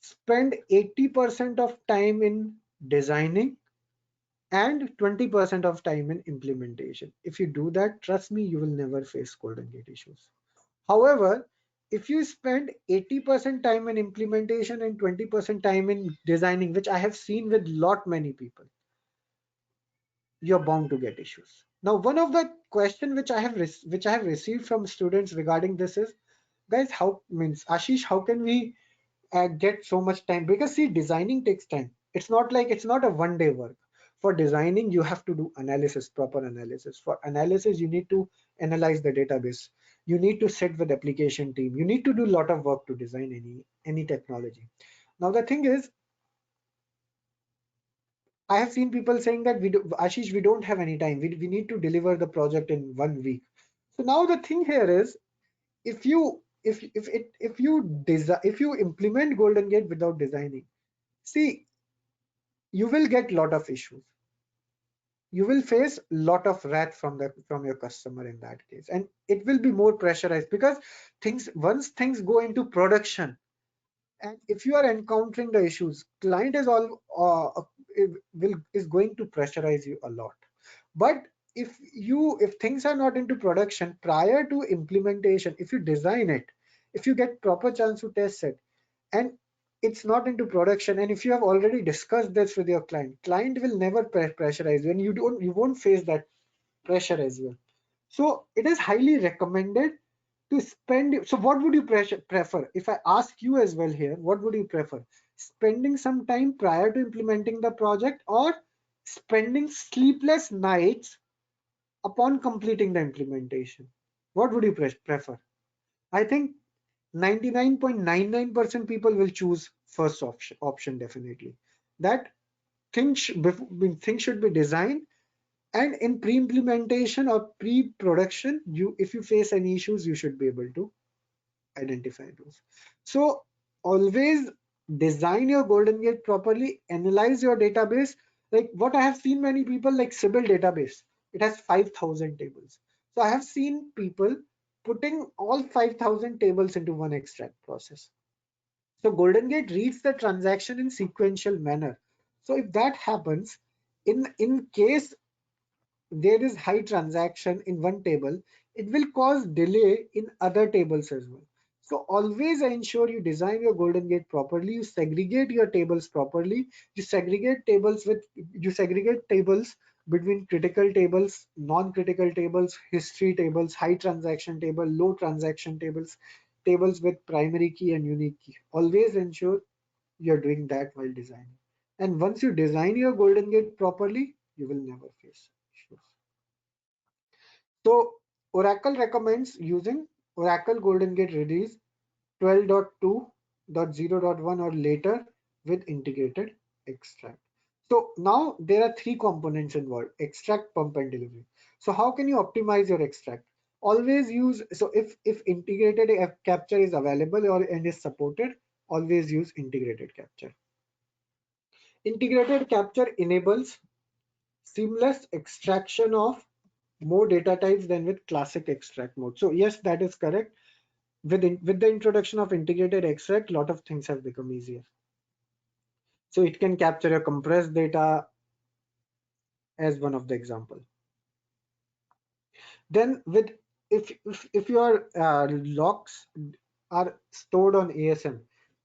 spend 80% of time in designing and 20% of time in implementation. If you do that, trust me, you will never face Goldengate issues. However, if you spend 80% time in implementation and 20% time in designing, which I have seen with lot many people, you're bound to get issues. Now, one of the question which I have received from students regarding this is, guys, how means Ashish, how can we get so much time? Because see, designing takes time. It's not a one day work. For designing, you have to do analysis, proper analysis. For analysis, you need to analyze the database. You need to sit with application team. You need to do a lot of work to design any technology. Now the thing is, I have seen people saying that Ashish, we don't have any time. We need to deliver the project in 1 week. So now the thing here is, if you implement Goldengate without designing, see, you will get lot of issues. You will face lot of wrath from your customer in that case, and it will be more pressurized because once things go into production, and if you are encountering the issues, client is all is going to pressurize you a lot. But if things are not into production prior to implementation, if you design it, if you get proper chance to test it, and it's not into production, and if you have already discussed this with your client will never pressurize you, and you won't face that pressure as well. So it is highly recommended to spend. So what would you prefer? If I ask you as well here, what would you prefer? Spending some time prior to implementing the project, or spending sleepless nights upon completing the implementation? What would you prefer? I think 99.99% people will choose first option definitely. That things should be designed, and in pre-implementation or pre-production, if you face any issues, you should be able to identify those. So always design your Goldengate properly, analyze your database. Like what I have seen many people, like Sybil database, it has 5,000 tables. So I have seen people putting all 5,000 tables into one extract process. So Goldengate reads the transaction in sequential manner. So if that happens, in case there is high transaction in one table, it will cause delay in other tables as well. So always ensure you design your Goldengate properly, you segregate your tables properly, you segregate tables between critical tables, non-critical tables, history tables, high transaction table, low transaction tables, tables with primary key and unique key. Always ensure you're doing that while designing. And once you design your Goldengate properly, you will never face issues. So Oracle recommends using Oracle Goldengate release 12.2.0.1 or later with integrated extract. So now there are three components involved: extract, pump, and delivery. So how can you optimize your extract? Always use, so if integrated capture is available or and is supported, always use integrated capture. Integrated capture enables seamless extraction of more data types than with classic extract mode. So yes, that is correct. With the introduction of integrated extract, a lot of things have become easier. So it can capture your compressed data as one of the example. Then with if your logs are stored on ASM,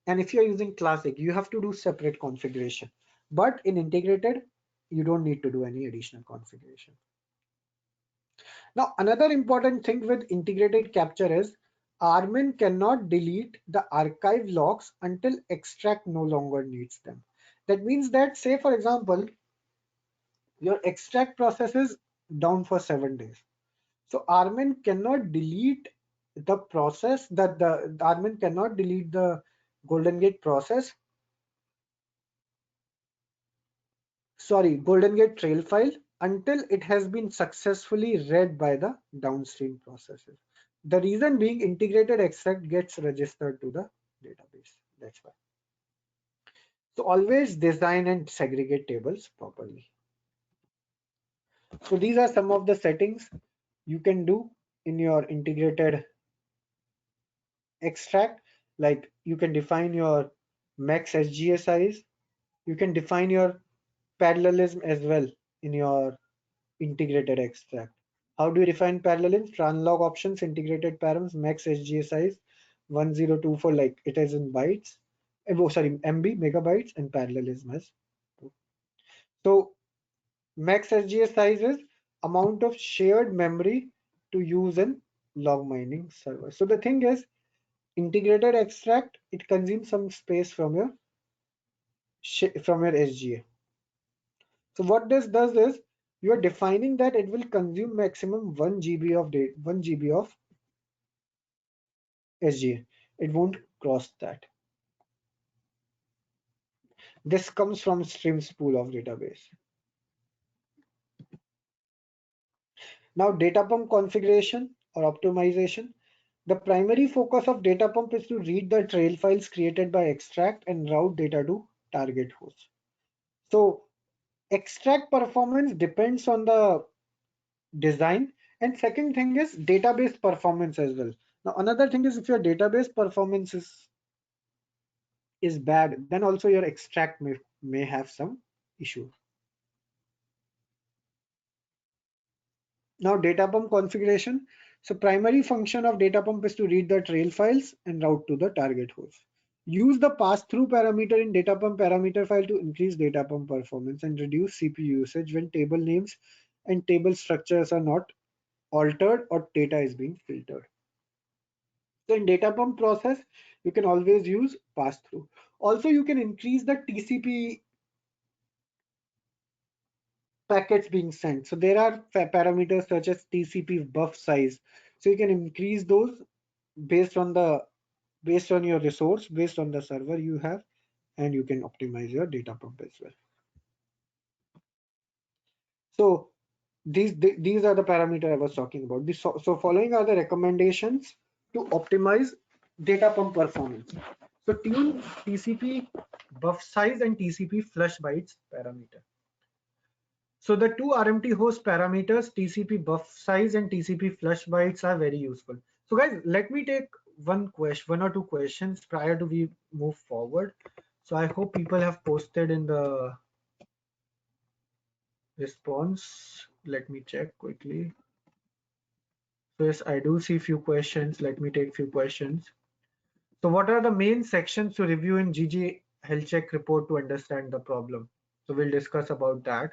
and if you're using classic, you have to do separate configuration. But in integrated, you don't need to do any additional configuration. Now, another important thing with integrated capture is admin cannot delete the archive logs until extract no longer needs them. That means that, say for example, your extract process is down for 7 days. So admin cannot delete the process that the admin cannot delete the Goldengate process, Goldengate trail file until it has been successfully read by the downstream processes. The reason being integrated extract gets registered to the database. That's why. So always design and segregate tables properly. So these are some of the settings you can do in your integrated extract. Like you can define your max SGA size. You can define your parallelism as well in your integrated extract. How do you define parallelism? Translog options, integrated params, max SGA size 1024, like it is in bytes. Oh, sorry, MB, megabytes, and parallelism as. So max SGA size is amount of shared memory to use in log mining server. So the thing is, integrated extract, it consumes some space from your SGA. So what this does is you are defining that it will consume maximum 1 GB of data, 1 GB of SGA. It won't cross that. This comes from streams pool of database. Now data pump configuration or optimization. The primary focus of data pump is to read the trail files created by extract and route data to target host. So extract performance depends on the design, and second thing is database performance as well. Now another thing is, if your database performance is bad, then also your extract may have some issue. Now data pump configuration. So primary function of data pump is to read the trail files and route to the target host. Use the pass-through parameter in data pump parameter file to increase data pump performance and reduce CPU usage when table names and table structures are not altered or data is being filtered. So in data pump process, you can always use pass-through. Also, you can increase the TCP packets being sent. So there are parameters such as TCP buff size. So you can increase those based on your resource, based on the server you have, and you can optimize your data pump as well. So these are the parameters I was talking about. So following are the recommendations to optimize data pump performance. So tune TCP buff size and TCP flush bytes parameter. So the two RMT host parameters, TCP buff size and TCP flush bytes, are very useful. So guys, let me take one or two questions prior to we move forward. So I hope people have posted in the response. Let me check quickly. So yes, I do see few questions. Let me take few questions. So what are the main sections to review in GG health check report to understand the problem? So we'll discuss about that.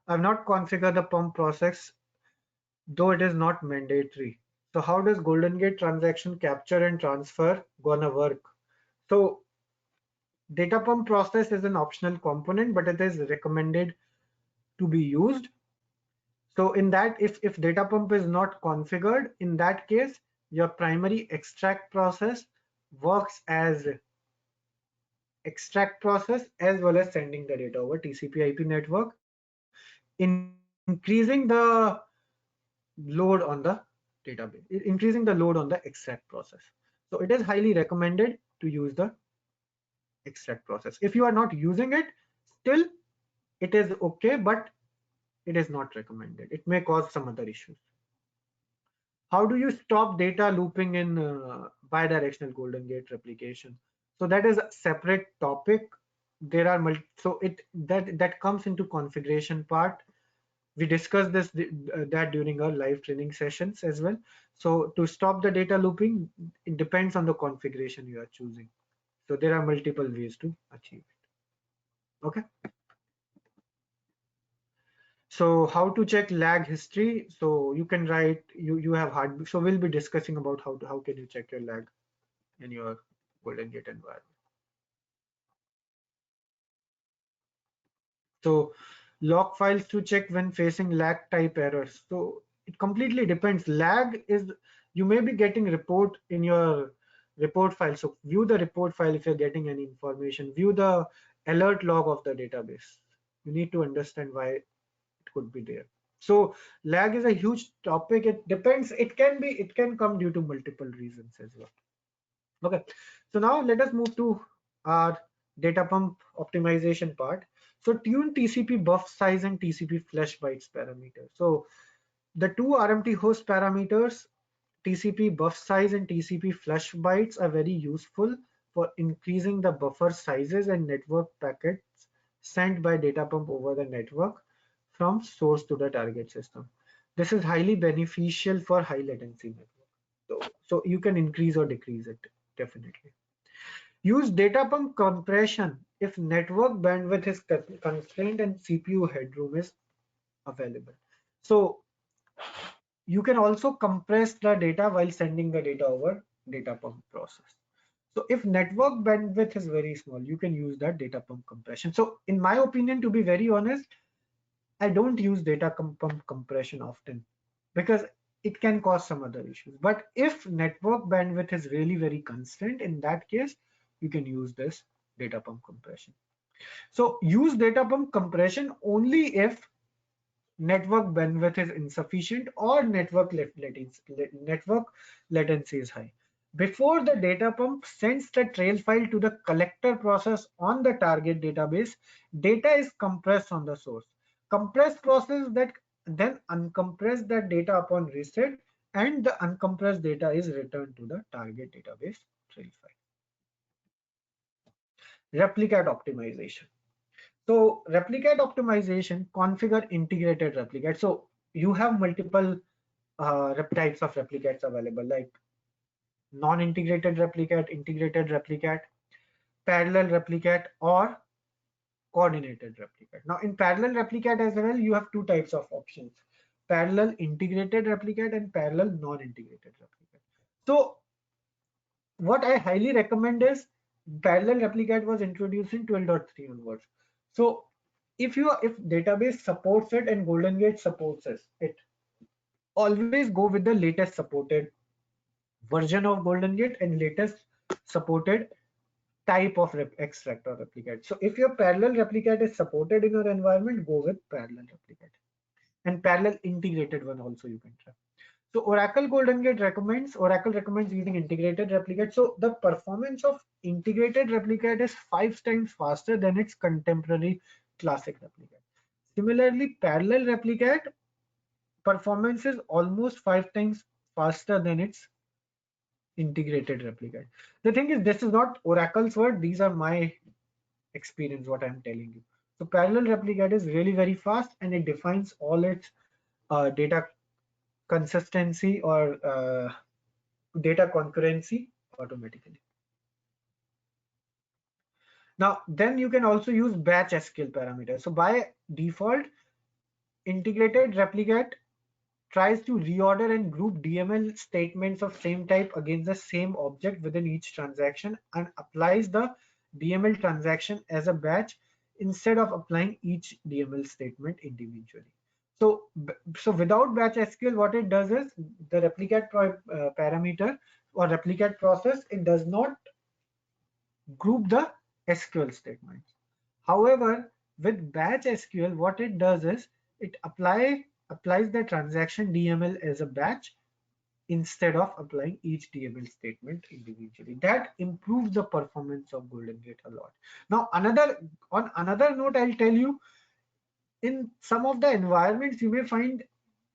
I've not configured the pump process, though it is not mandatory. So how does Goldengate transaction capture and transfer gonna work? So data pump process is an optional component, but it is recommended to be used. So in that, if data pump is not configured, in that case, your primary extract process works as extract process as well as sending the data over TCP/IP network, increasing the load on the database, increasing the load on the extract process. So it is highly recommended to use the extract process. If you are not using it, still it is okay, but it is not recommended. It may cause some other issues. How do you stop data looping in bidirectional Goldengate replication? So that is a separate topic. There are so that comes into configuration part. We discussed that during our live training sessions as well. So to stop the data looping, it depends on the configuration you are choosing. So there are multiple ways to achieve it. Okay. So how to check lag history? So you can write, you have hard. So we'll be discussing about how can you check your lag in your Goldengate environment. So log files to check when facing lag type errors. So it completely depends. Lag is, you may be getting report in your report file. So view the report file if you're getting any information. View the alert log of the database. You need to understand why it could be there. So lag is a huge topic. It depends. It can come due to multiple reasons as well. Okay, so now let us move to our data pump optimization part. So tune TCP buff size and TCP flash bytes parameters. So the two RMT host parameters, TCP buff size and TCP flash bytes, are very useful for increasing the buffer sizes and network packets sent by data pump over the network from source to the target system. This is highly beneficial for high latency network. So you can increase or decrease it definitely. Use data pump compression if network bandwidth is constrained and CPU headroom is available. So you can also compress the data while sending the data over data pump process. So if network bandwidth is very small, you can use that data pump compression. So in my opinion, to be very honest, I don't use data pump compression often because it can cause some other issues. But if network bandwidth is really very constrained, in that case, you can use this data pump compression. So use data pump compression only if network bandwidth is insufficient or network latency is high. Before the data pump sends the trail file to the collector process on the target database, data is compressed on the source. Compressed process that then uncompress that data upon reset, and the uncompressed data is returned to the target database trail file. Replicat optimization. So Replicat optimization, configure integrated replicate. So you have multiple types of replicates available, like non-integrated replicate, integrated replicate, parallel replicate, or coordinated replicate. Now in parallel replicate as well, you have two types of options: parallel integrated replicate and parallel non-integrated replicate. So what I highly recommend is parallel replicate was introduced in 12.3 onwards. So if database supports it and Goldengate supports it, always go with the latest supported version of Goldengate and latest supported type of extract or replicate. So if your parallel replicate is supported in your environment, go with parallel replicate, and parallel integrated one also you can try. So Oracle recommends using integrated replicate. So the performance of integrated replicate is 5 times faster than its contemporary classic replicate. Similarly, parallel replicate performance is almost 5 times faster than its integrated replicate. The thing is, this is not Oracle's word. These are my experience, what I'm telling you. So parallel replicate is really very fast, and it defines all its data consistency or data concurrency automatically. Now, then you can also use batch SQL parameters. So by default, integrated replicate tries to reorder and group DML statements of same type against the same object within each transaction and applies the DML transaction as a batch instead of applying each DML statement individually. So, without batch SQL, what it does is the replicate parameter or replicate process, it does not group the SQL statements. However, with batch SQL, what it does is it applies the transaction DML as a batch instead of applying each DML statement individually. That improves the performance of Goldengate a lot. Now, on another note, I'll tell you, in some of the environments, you may find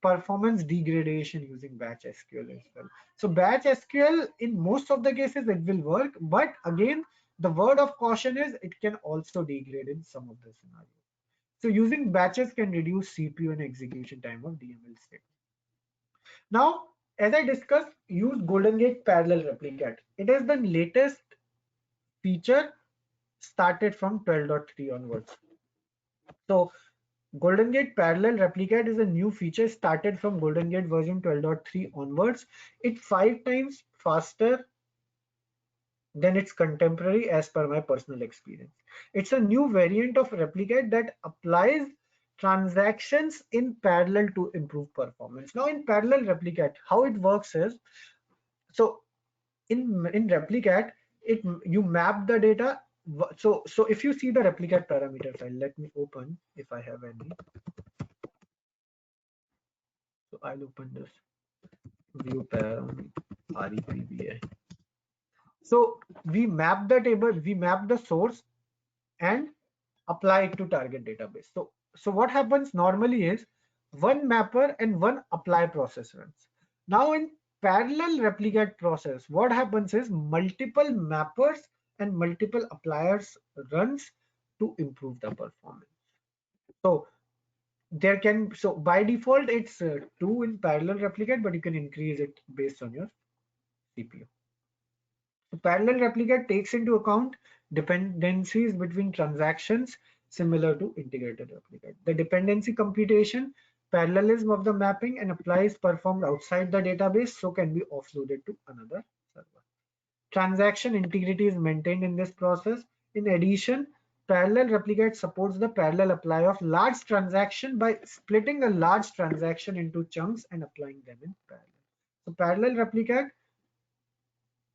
performance degradation using batch SQL as well. So batch SQL, in most of the cases, it will work, but again, the word of caution is it can also degrade in some of the scenarios. So using batches can reduce CPU and execution time of DML statement. Now, as I discussed, use Goldengate parallel replicate. It is the latest feature started from 12.3 onwards. So Goldengate Parallel Replicate is a new feature started from Goldengate version 12.3 onwards. It's 5 times faster than its contemporary as per my personal experience. It's a new variant of Replicate that applies transactions in parallel to improve performance. Now in parallel Replicate, how it works is, so in Replicat, you map the data. So if you see the Replicat parameter file, let me open if I have any. So I'll open this view param repva. So we map the table, we map the source and apply it to target database. So what happens normally is one mapper and one apply process runs. Now in parallel replicate process, what happens is multiple mappers and multiple appliers runs to improve the performance. So there can, so by default it's 2 in parallel replicate, but you can increase it based on your CPU. So parallel replicate takes into account dependencies between transactions similar to integrated replicate. The dependency computation, parallelism of the mapping and applies performed outside the database, so can be offloaded to another server. Transaction integrity is maintained in this process. In addition, parallel replicate supports the parallel apply of large transaction by splitting a large transaction into chunks and applying them in parallel. So parallel replicate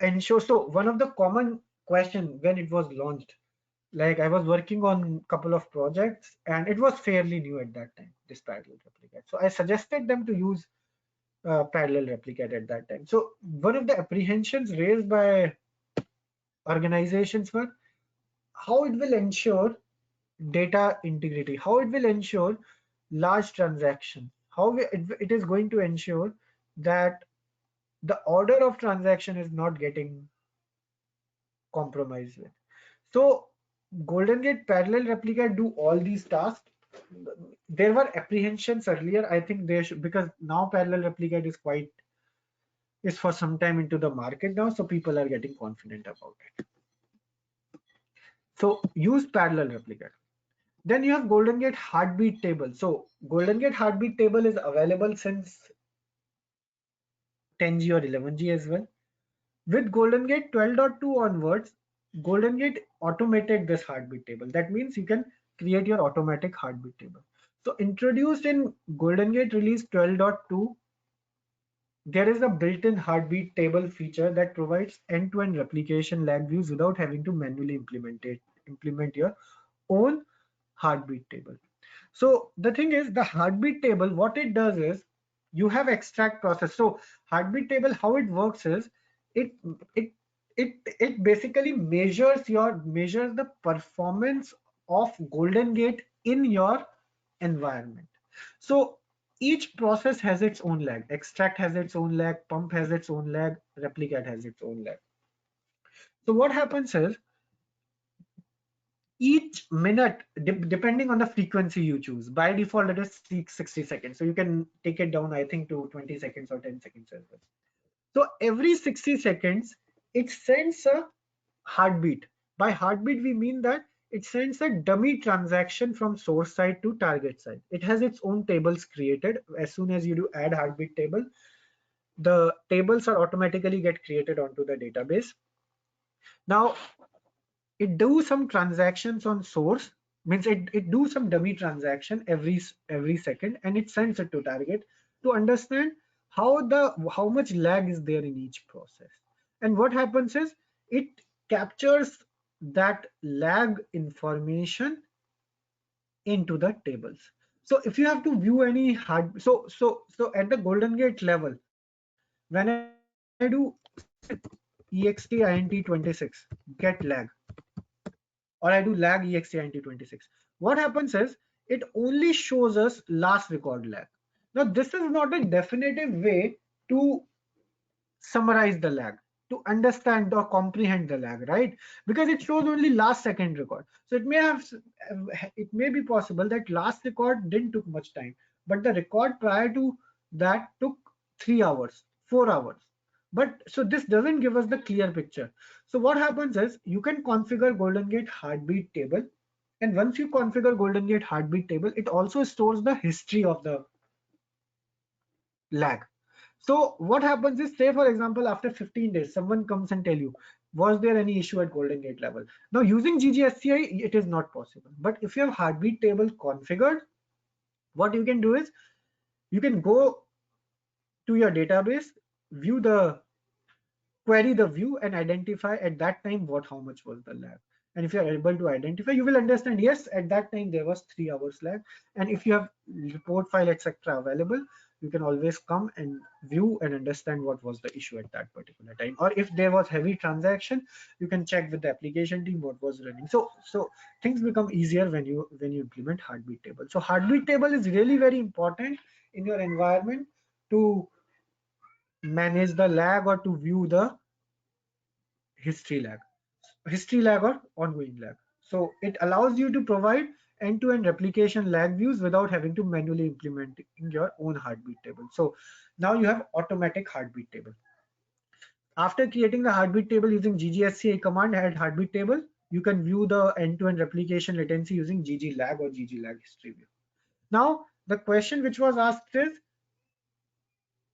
ensures, so one of the common question when it was launched, like I was working on a couple of projects and it was fairly new at that time, this parallel replicate. So I suggested them to use parallel replicate at that time. So one of the apprehensions raised by organizations were how it will ensure data integrity, how it will ensure large transaction, how it is going to ensure that the order of transaction is not getting compromised with. So Goldengate parallel replicate do all these tasks. There were apprehensions earlier. I think they should, because now parallel replicate is for some time into the market now, so people are getting confident about it. So use parallel replicate. Then you have Goldengate heartbeat table. So Goldengate heartbeat table is available since 10G or 11G as well. With Goldengate 12.2 onwards, Goldengate automated this heartbeat table. That means you can create your automatic heartbeat table. So introduced in Goldengate release 12.2, there is a built-in heartbeat table feature that provides end-to-end replication lag views without having to manually implement your own heartbeat table. So the thing is, the heartbeat table, what it does is you have extract process. So heartbeat table, how it works is it it it basically measures the performance of Goldengate in your environment. So each process has its own lag. Extract has its own lag, pump has its own lag, replicate has its own lag. So what happens is each minute, depending on the frequency you choose, by default it is 60 seconds. So you can take it down, I think, to 20 seconds or 10 seconds as well. So every 60 seconds, it sends a heartbeat. By heartbeat, we mean that it sends a dummy transaction from source side to target side. It has its own tables created. As soon as you do add heartbeat table, the tables are automatically get created onto the database. Now, it do some transactions on source, means it do some dummy transaction every second, and it sends it to target to understand how much lag is there in each process. And what happens is it captures that lag information into the tables. So if you have to view any hard, so at the Goldengate level, when I do ext-int26 get lag, or I do lag ext-int26, what happens is it only shows us last record lag. Now this is not a definitive way to summarize the lag, to understand or comprehend the lag, right? Because it shows only last second record. So it may be possible that last record didn't took much time, but the record prior to that took 3 hours, 4 hours. But so this doesn't give us the clear picture. So what happens is you can configure Goldengate heartbeat table And once you configure Goldengate heartbeat table, it also stores the history of the lag. So what happens is, say for example, after 15 days, someone comes and tell you, was there any issue at Goldengate level? Now using GGSCI, it is not possible. But if you have heartbeat table configured, what you can do is you can go to your database, view the query the view and identify at that time how much was the lag. And if you are able to identify, you will understand, yes, at that time there was 3 hours lag. And if you have report file etc available, you can always come and view and understand what was the issue at that particular time. Or if there was heavy transaction, you can check with the application team what was running. So things become easier when you implement heartbeat table. So heartbeat table is really very important in your environment to manage the lag or to view the history lag or ongoing lag. So it allows you to provide end-to-end replication lag views without having to manually implement in your own heartbeat table. So now you have automatic heartbeat table. After creating the heartbeat table using ggSCI command at heartbeat table, you can view the end-to-end replication latency using gglag or gglag history view. Now the question which was asked is,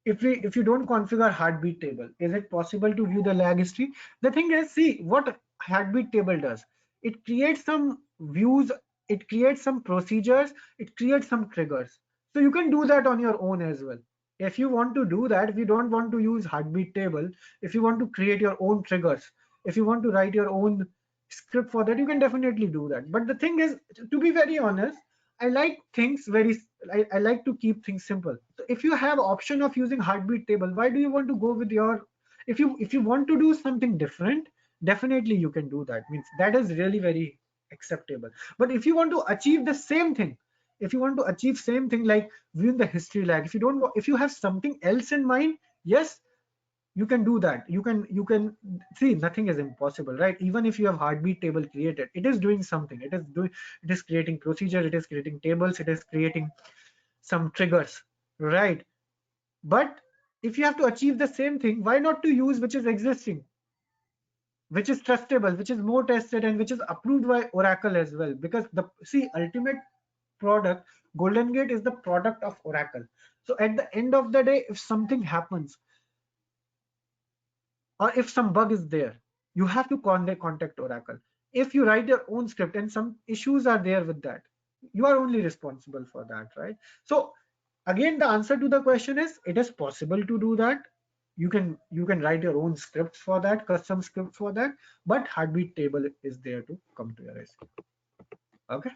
if you don't configure heartbeat table, is it possible to view the lag history? The thing is, see what heartbeat table does. It creates some views, it creates some procedures, it creates some triggers. So you can do that on your own as well. If you want to do that, if you don't want to use heartbeat table, if you want to create your own triggers, if you want to write your own script for that, you can definitely do that. But the thing is, to be very honest, I like things very, I like to keep things simple. So if you have option of using heartbeat table, why do you want to go with your, if you want to do something different, definitely you can do that. Means that is really very acceptable. But if you want to achieve the same thing, if you want to achieve same thing like viewing the history lag, if you don't, if you have something else in mind, yes, you can do that. You can see, nothing is impossible, right? Even if you have heartbeat table created, it is doing something. It is creating procedure, it is creating tables, it is creating some triggers, right? But if you have to achieve the same thing, why not to use which is existing, which is trustable, which is more tested, and which is approved by Oracle as well? Because the, see, ultimate product, Goldengate is the product of Oracle. So at the end of the day, if something happens or if some bug is there, you have to contact Oracle. If you write your own script and some issues are there with that, you are only responsible for that, right? So again, the answer to the question is, it is possible to do that. You can write your own scripts for that, custom script for that, but heartbeat table is there to come to your rescue. Okay.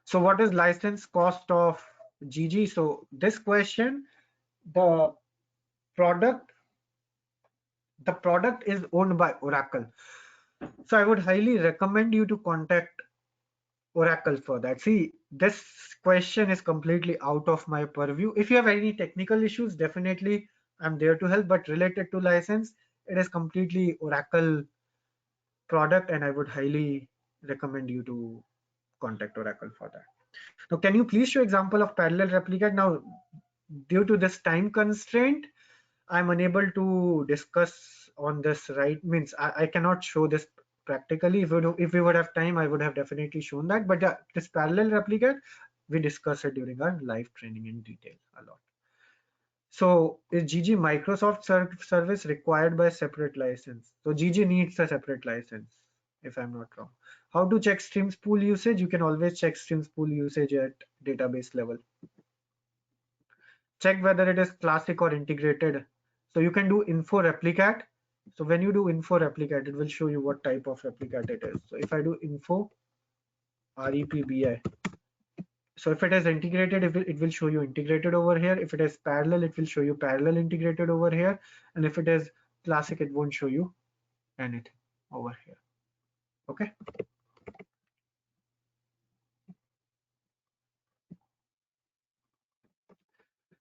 So what is license cost of GG? So this question, the product the product is owned by Oracle. So I would highly recommend you to contact Oracle for that. See, this question is completely out of my purview. If you have any technical issues, definitely I'm there to help, but related to license, it is completely Oracle product, and I would highly recommend you to contact Oracle for that. Now, can you please show example of parallel replicate? Now, due to this time constraint, I'm unable to discuss on this, right? Means I cannot show this practically. If we would have time, I would have definitely shown that. But this parallel replicate, we discussed it during our live training in detail a lot. So is GG Microsoft service required by separate license? So GG needs a separate license, if I'm not wrong. How to check streams pool usage? You can always check streams pool usage at database level. Check whether it is classic or integrated. So you can do info Replicat. So when you do info Replicat, it will show you what type of Replicat it is. So if I do info REPBI, so if it is integrated, it will show you integrated over here. If it is parallel, it will show you parallel integrated over here. And if it is classic, it won't show you anything over here. Okay.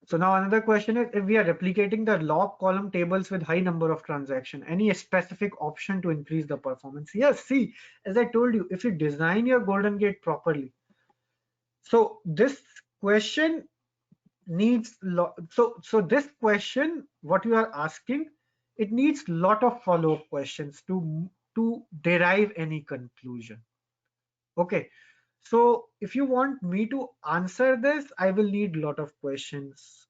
So now another question is, if we are replicating the log column tables with high number of transaction, any specific option to increase the performance? Yes, see, as I told you, if you design your Goldengate properly, so this question needs so this question, what you are asking, it needs lot of follow-up questions to to derive any conclusion. Okay, so if you want me to answer this, I will need a lot of questions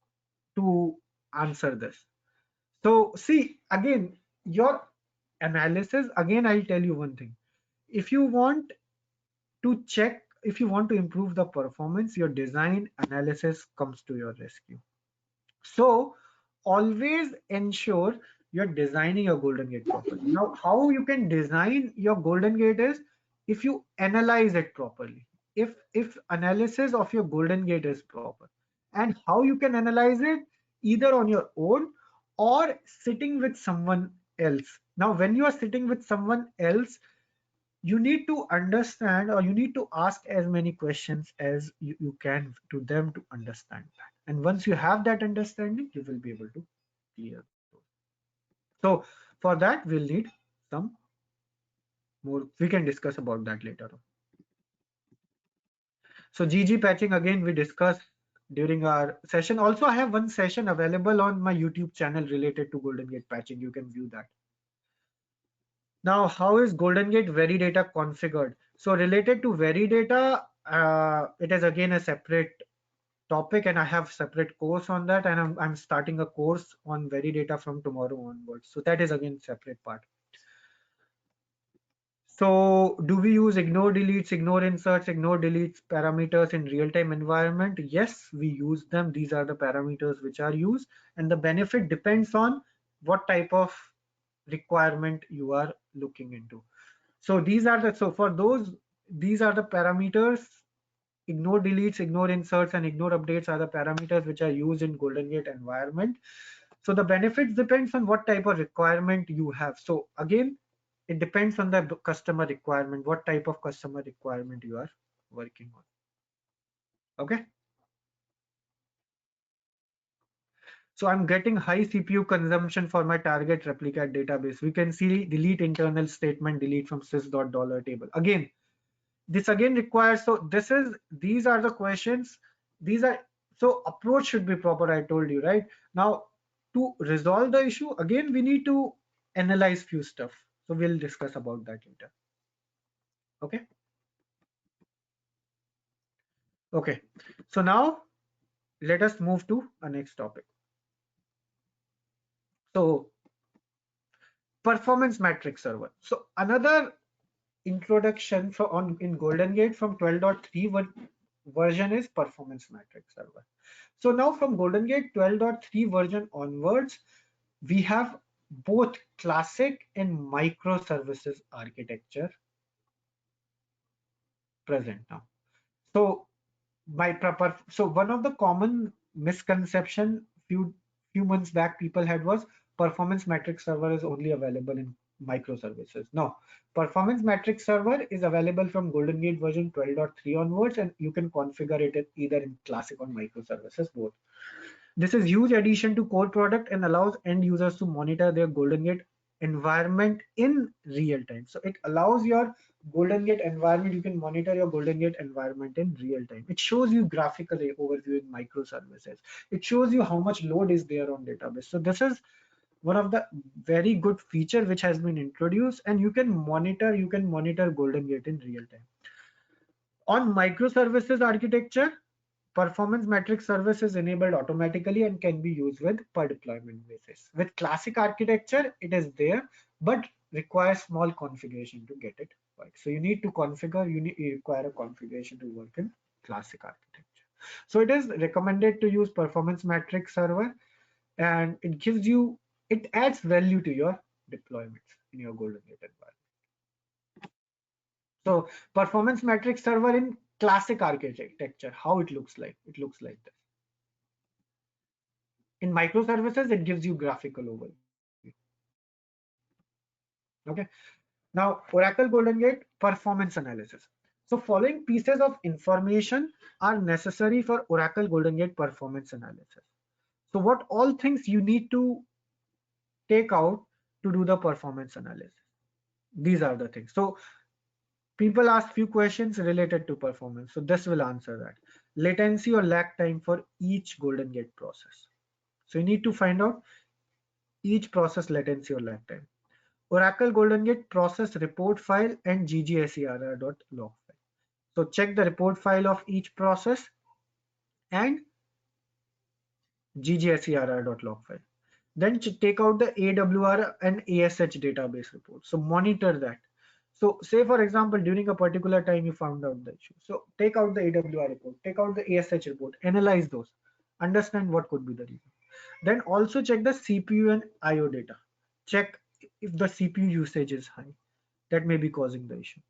to answer this. So see, again, your analysis, again, I'll tell you one thing. If you want to check, if you want to improve the performance, your design analysis comes to your rescue. So always ensure you're designing your golden gate properly. Now, how you can design your golden gate is if you analyze it properly. If analysis of your golden gate is proper, and how you can analyze it either on your own or sitting with someone else. Now, when you are sitting with someone else, you need to understand or you need to ask as many questions as you can to them to understand that. And once you have that understanding, you will be able to clear those. So for that, we'll need some more. We can discuss about that later on. So GG patching, again, we discussed during our session. Also, I have one session available on my YouTube channel related to Golden Gate patching. You can view that. Now, how is Golden Gate Veridata configured? So related to Veridata, it is again a separate topic, and I have separate course on that, and I'm starting a course on Veridata from tomorrow onwards. So that is again separate part. So do we use ignore deletes, ignore inserts, ignore deletes parameters in real-time environment? Yes, we use them. These are the parameters which are used, and the benefit depends on what type of requirement you are looking into. So these are the, so for those, these are the parameters. Ignore deletes, ignore inserts, and ignore updates are the parameters which are used in Golden Gate environment. So the benefits depends on what type of requirement you have. So again, it depends on the customer requirement, what type of customer requirement you are working on. Okay. So I'm getting high CPU consumption for my target Replicat database. We can see delete internal statement, delete from sys.dollar table. Again, this again requires, so this is, these are the questions, these are, so approach should be proper, I told you, right? Now to resolve the issue, again, we need to analyze few stuff. So we'll discuss about that later. Okay. Okay. So now let us move to our next topic. So performance matrix server. So another introduction for on in Golden Gate from 12.3 version is performance matrix server. So now from Golden Gate 12.3 version onwards, we have both classic and microservices architecture present now. So by proper, so one of the common misconception few months back people had was performance matrix server is only available in microservices. No, performance matrix server is available from Golden Gate version 12.3 onwards, and you can configure it either in classic or microservices both. This is huge addition to core product and allows end users to monitor their Golden Gate environment in real time. So it allows your Golden Gate environment, you can monitor your Golden Gate environment in real time. It shows you graphically overview in microservices. It shows you how much load is there on database. So this is one of the very good feature which has been introduced, and you can monitor Golden Gate in real time. On microservices architecture, performance matrix service is enabled automatically and can be used with per deployment basis. With classic architecture, it is there, but requires small configuration to get it work. So you need to configure, you require a configuration to work in classic architecture. So it is recommended to use performance matrix server, and it gives you, it adds value to your deployments in your Golden Gate environment. So performance matrix server in classic architecture, how it looks like? It looks like this. In microservices, it gives you graphical overview. Okay. Now, Oracle Golden Gate performance analysis. So following pieces of information are necessary for Oracle Golden Gate performance analysis. So what all things you need to take out to do the performance analysis? These are the things. So people ask few questions related to performance. So this will answer that. Latency or lag time for each Golden Gate process. So you need to find out each process latency or lag time. Oracle Goldengate process report file and ggserr.log file. So check the report file of each process and ggserr.log file. Then take out the AWR and ASH database report. So monitor that. So say for example, during a particular time you found out the issue. So take out the AWR report, take out the ASH report, analyze those, understand what could be the reason. Then also check the CPU and IO data. Check if the CPU usage is high. That may be causing the issue.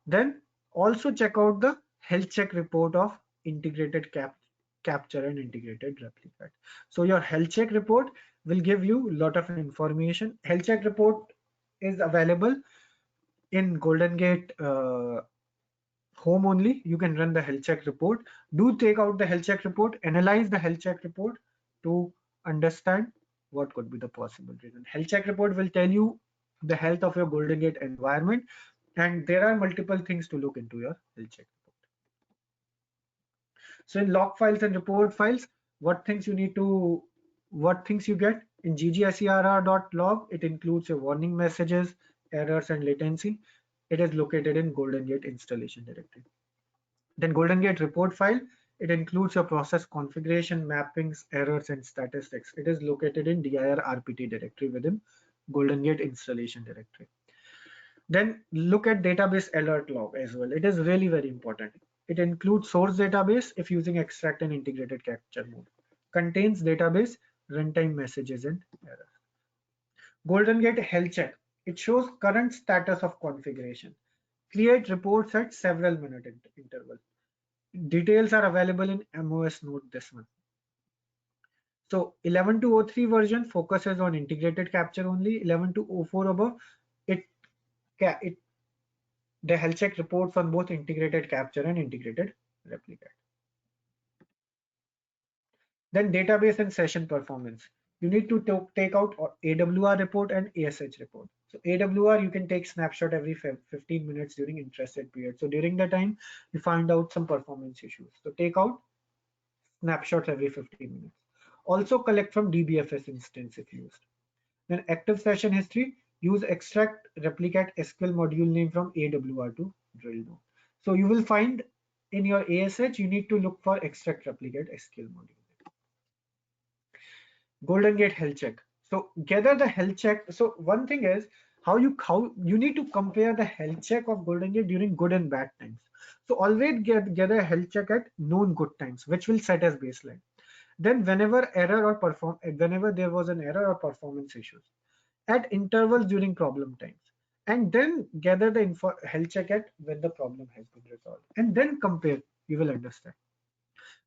Then also check out the health check report of integrated capture and integrated Replicat. So your health check report will give you a lot of information. Health check report is available in Goldengate home only. You can run the health check report. Do take out the health check report, analyze the health check report to understand what could be the possible reason. Health check report will tell you the health of your Goldengate environment, and there are multiple things to look into your health check report. So in log files and report files, what things you get in ggserr.log, it includes your warning messages, errors and latency. It is located in Goldengate installation directory. Then Goldengate report file, it includes your process configuration, mappings, errors and statistics. It is located in dir rpt directory within Goldengate installation directory. Then look at database alert log as well. It is really very important. It includes source database if using extract and integrated capture mode. Contains database, runtime messages and errors. Goldengate health check. It shows current status of configuration. Create reports at several minute interval. Details are available in MOS note this one. So 11.203 version focuses on integrated capture only. 11.204 above, it the health check reports on both integrated capture and integrated Replicat. Then database and session performance. You need to take out AWR report and ASH report. So AWR, you can take snapshot every 15 minutes during interested period. So during the time you find out some performance issues. So take out snapshots every 15 minutes. Also collect from DBFS instance if used. Then active session history, use extract Replicat SQL module name from AWR to drill node. So you will find in your ASH, you need to look for extract Replicat SQL module. Goldengate health check. So gather the health check. So one thing is how you need to compare the health check of Goldengate during good and bad times. So always gather a health check at known good times, which will set as baseline. Then whenever there was an error or performance issues, at intervals during problem times, and then gather the health check at when the problem has been resolved, and then compare. You will understand.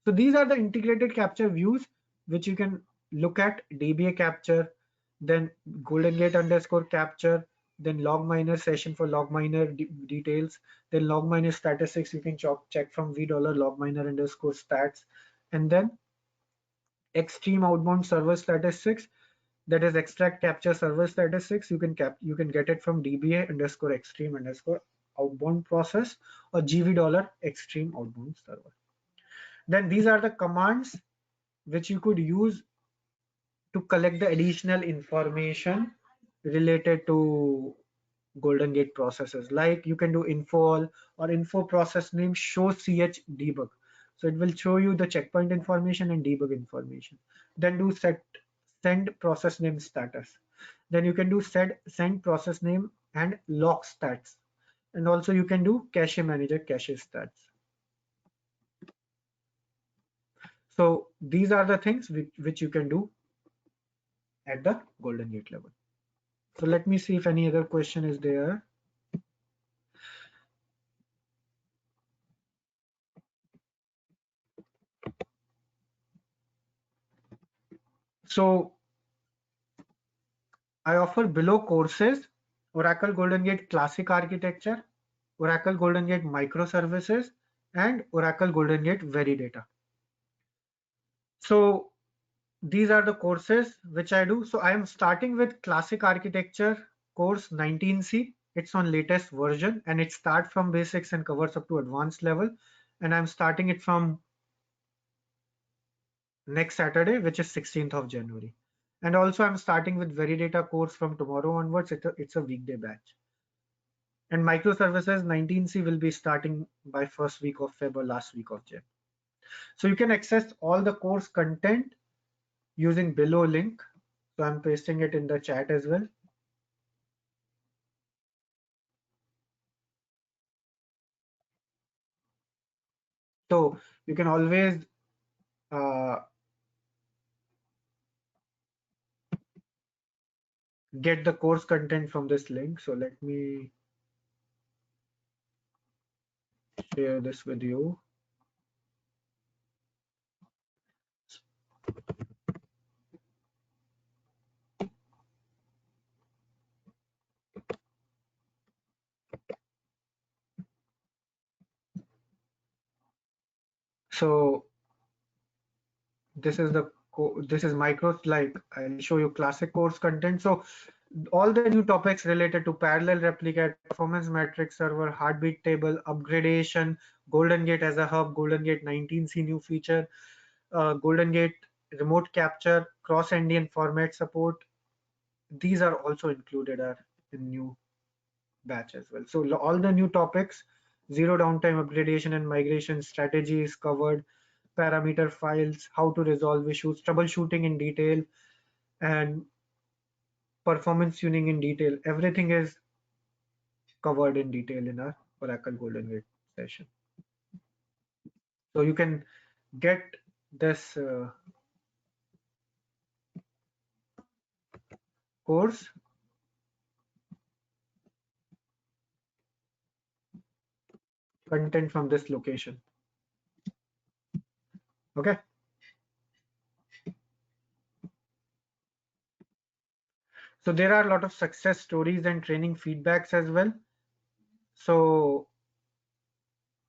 So these are the integrated capture views which you can look at: DBA capture, then Goldengate underscore capture, then log miner session for log miner details, then log miner statistics. You can check from v $log miner underscore stats, and then extreme outbound server statistics, that is extract capture server statistics. You can get it from DBA underscore extreme underscore outbound process or $, extreme outbound server. Then these are the commands which you could use to collect the additional information related to Goldengate processes. Like you can do info or info process name show ch debug. So it will show you the checkpoint information and debug information. Then do send process name status. Then you can do send process name and log stats. And also you can do cache manager cache stats. So these are the things which you can do at the Goldengate level. So let me see if any other question is there. So I offer below courses: Oracle Goldengate Classic Architecture, Oracle Goldengate Microservices, and Oracle Goldengate Veridata. So these are the courses which I do. So I am starting with Classic Architecture course 19C. It's on latest version and it starts from basics and covers up to advanced level. And I'm starting it from next Saturday, which is 16th of January. And also I'm starting with Veridata course from tomorrow onwards. It's a weekday batch. And microservices 19C will be starting by first week of Feb or last week of Jan. So you can access all the course content using below link. So I'm pasting it in the chat as well. So you can always get the course content from this link. So let me share this with you. So this is this is micro, like I'll show you classic course content. So all the new topics related to parallel replicate, performance metric server, heartbeat table, upgradation, Goldengate as a hub, Goldengate 19C new feature, Goldengate remote capture, cross-endian format support. These are also included in new batch as well. So all the new topics, zero downtime upgradation and migration strategy is covered, parameter files, how to resolve issues, troubleshooting in detail, and performance tuning in detail. Everything is covered in detail in our Oracle Goldengate session. So you can get this course content from this location. Okay. So there are a lot of success stories and training feedbacks as well. So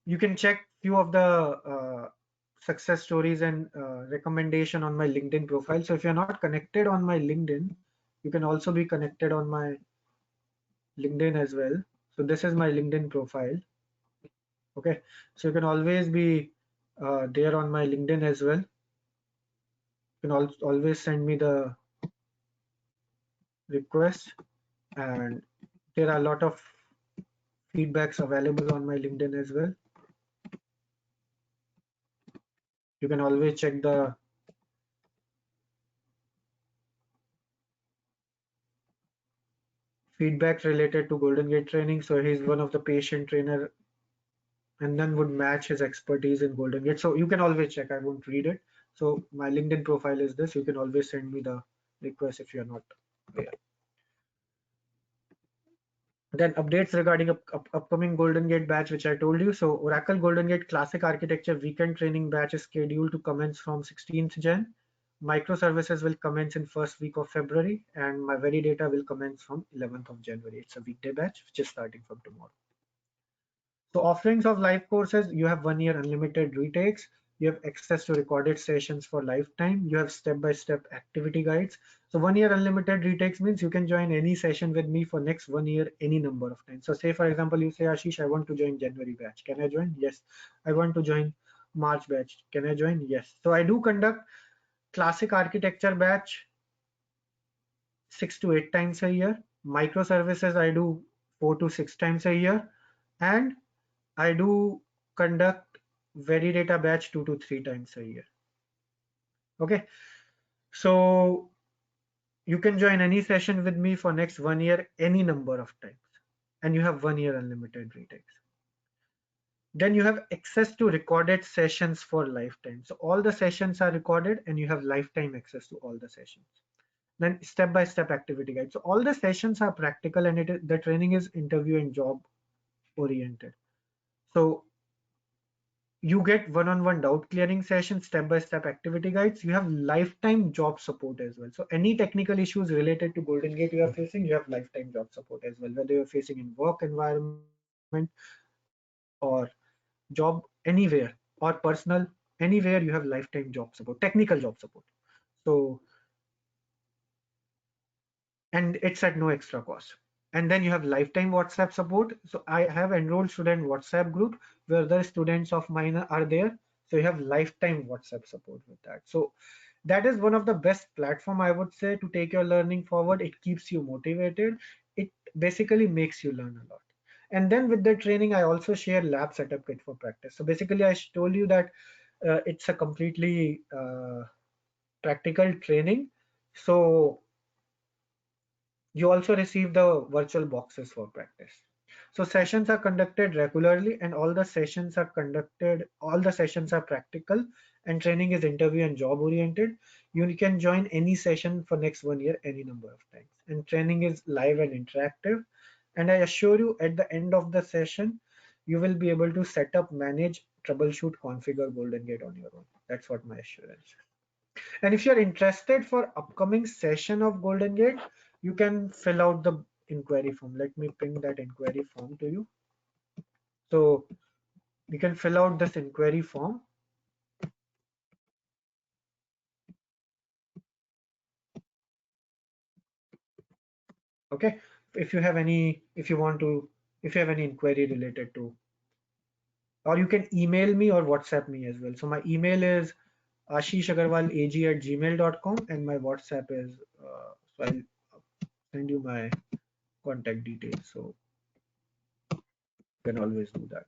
you can check few of the success stories and recommendation on my LinkedIn profile. So if you're not connected on my LinkedIn, you can also be connected on my LinkedIn as well. So this is my LinkedIn profile. Okay, so you can always be there on my LinkedIn as well. You can always send me the request, and there are a lot of feedbacks available on my LinkedIn as well. You can always check the feedback related to Goldengate training. So he's one of the patient trainer and then would match his expertise in Goldengate. So you can always check. I won't read it. So my LinkedIn profile is this. You can always send me the request if you're not there. Then updates regarding upcoming Goldengate batch, which I told you. So Oracle Goldengate Classic Architecture Weekend Training batch is scheduled to commence from 16th Jan. Microservices will commence in first week of February, and my Veridata will commence from 11th of January. It's a weekday batch, which is starting from tomorrow. So offerings of live courses, you have 1 year unlimited retakes, you have access to recorded sessions for lifetime, you have step-by-step activity guides. So 1 year unlimited retakes means you can join any session with me for next 1 year, any number of times. So say for example, you say, Ashish, I want to join January batch. Can I join? Yes. I want to join March batch. Can I join? Yes. So I do conduct classic architecture batch 6 to 8 times a year. Microservices I do 4 to 6 times a year. And I do conduct Veridata batch 2 to 3 times a year. Okay, so you can join any session with me for next 1 year, any number of times, and you have 1 year unlimited retakes. Then you have access to recorded sessions for lifetime. So all the sessions are recorded and you have lifetime access to all the sessions. Then step-by-step activity guide. So all the sessions are practical and the training is interview and job oriented. So you get one-on-one doubt clearing sessions, step-by-step activity guides. You have lifetime job support as well. So any technical issues related to Goldengate you are facing, you have lifetime job support as well, whether you're facing in work environment or job anywhere or personal, anywhere you have lifetime job support, technical job support. So, and it's at no extra cost. And then you have lifetime WhatsApp support. So I have enrolled student WhatsApp group where the students of mine are there. So you have lifetime WhatsApp support with that. So that is one of the best platform, I would say, to take your learning forward. It keeps you motivated. It basically makes you learn a lot. And then with the training, I also share lab setup kit for practice. So basically, I told you that it's a completely practical training. So you also receive the virtual boxes for practice. So sessions are conducted regularly, and all the sessions are practical, and training is interview and job oriented. You can join any session for next 1 year any number of times. And training is live and interactive. And I assure you, at the end of the session, you will be able to set up, manage, troubleshoot, configure Goldengate on your own. That's what my assurance is. And if you're interested for upcoming session of Goldengate, you can fill out the inquiry form. Let me ping that inquiry form to you. So you can fill out this inquiry form. Okay. If you have any inquiry related to, or you can email me or WhatsApp me as well. So my email is ashishagarwal@gmail.com, and my WhatsApp is, so I'll send you my contact details. So you can always do that.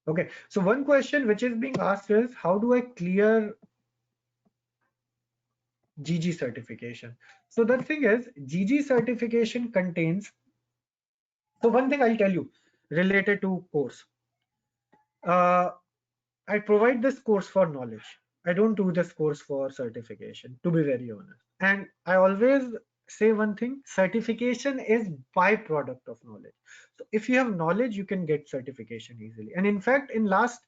Okay, so one question which is being asked is, how do I clear GG certification? So the thing is, GG certification contains, so one thing I'll tell you related to course. I provide this course for knowledge. I don't do this course for certification, to be very honest. And I always say one thing, certification is byproduct of knowledge. So if you have knowledge, you can get certification easily. And in fact, in last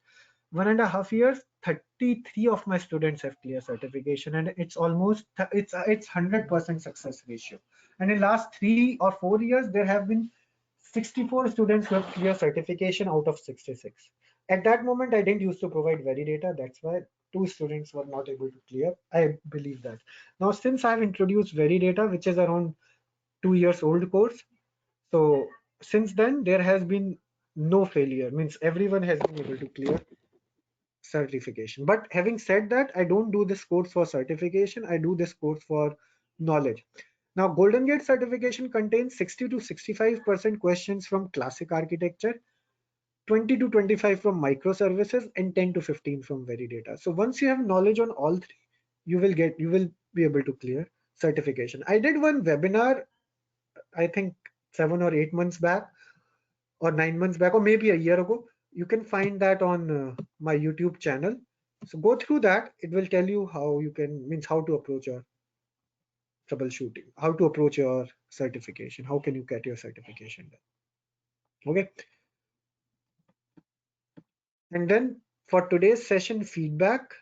1.5 years, 33 of my students have clear certification, and it's almost, it's 100% success ratio. And in last 3 or 4 years, there have been 64 students who have clear certification out of 66. At that moment, I didn't used to provide Veridata. That's why 2 students were not able to clear. I believe that. Now, since I've introduced Veridata, which is around 2 years old course, so since then there has been no failure. Means everyone has been able to clear certification. But having said that, I don't do this course for certification. I do this course for knowledge. Now, Golden Gate certification contains 60 to 65% questions from classic architecture, 20 to 25 from microservices, and 10 to 15 from Veridata. So once you have knowledge on all three, you will be able to clear certification. I did one webinar, I think 7 or 8 months back, or 9 months back, or maybe a year ago. You can find that on my YouTube channel. So go through that. It will tell you how you can, means how to approach your troubleshooting, how to approach your certification, how can you get your certification done. Okay. And then for today's session feedback,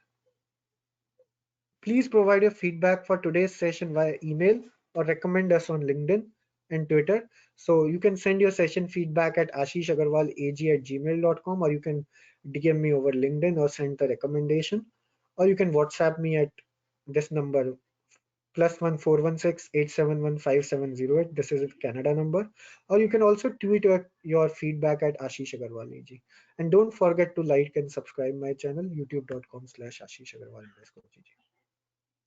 please provide your feedback for today's session via email or recommend us on LinkedIn and Twitter. So you can send your session feedback at ashishagarwalag@gmail.com, or you can DM me over LinkedIn or send the recommendation, or you can WhatsApp me at this number +1 416 871 5708. This is a Canada number. Or you can also tweet your feedback at Ashish Agarwal AG. And don't forget to like and subscribe my channel, youtube.com/AshishAgarwal_GG.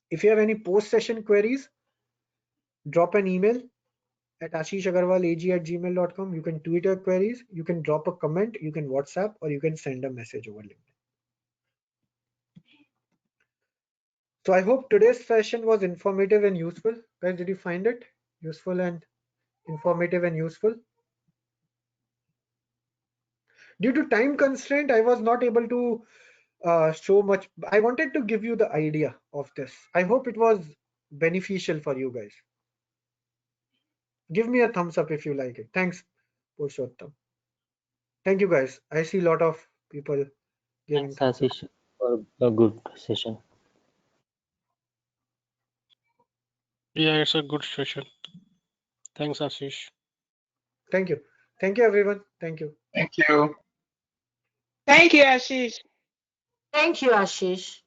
If you have any post-session queries, drop an email at ashishagarwalag@gmail.com. You can tweet your queries, you can drop a comment, you can WhatsApp, or you can send a message over LinkedIn. So I hope today's session was informative and useful. Guys, did you find it useful and informative and useful? Due to time constraint, I was not able to show much. I wanted to give you the idea of this. I hope it was beneficial for you guys. Give me a thumbs up if you like it. Thanks, Purushottam. Thank you guys. I see a lot of people giving Thanks, thumbs up. Ashish, for a good session. Yeah, it's a good session. Thanks, Ashish. Thank you. Thank you, everyone. Thank you. Thank you. Thank you, Ashish. Thank you, Ashish.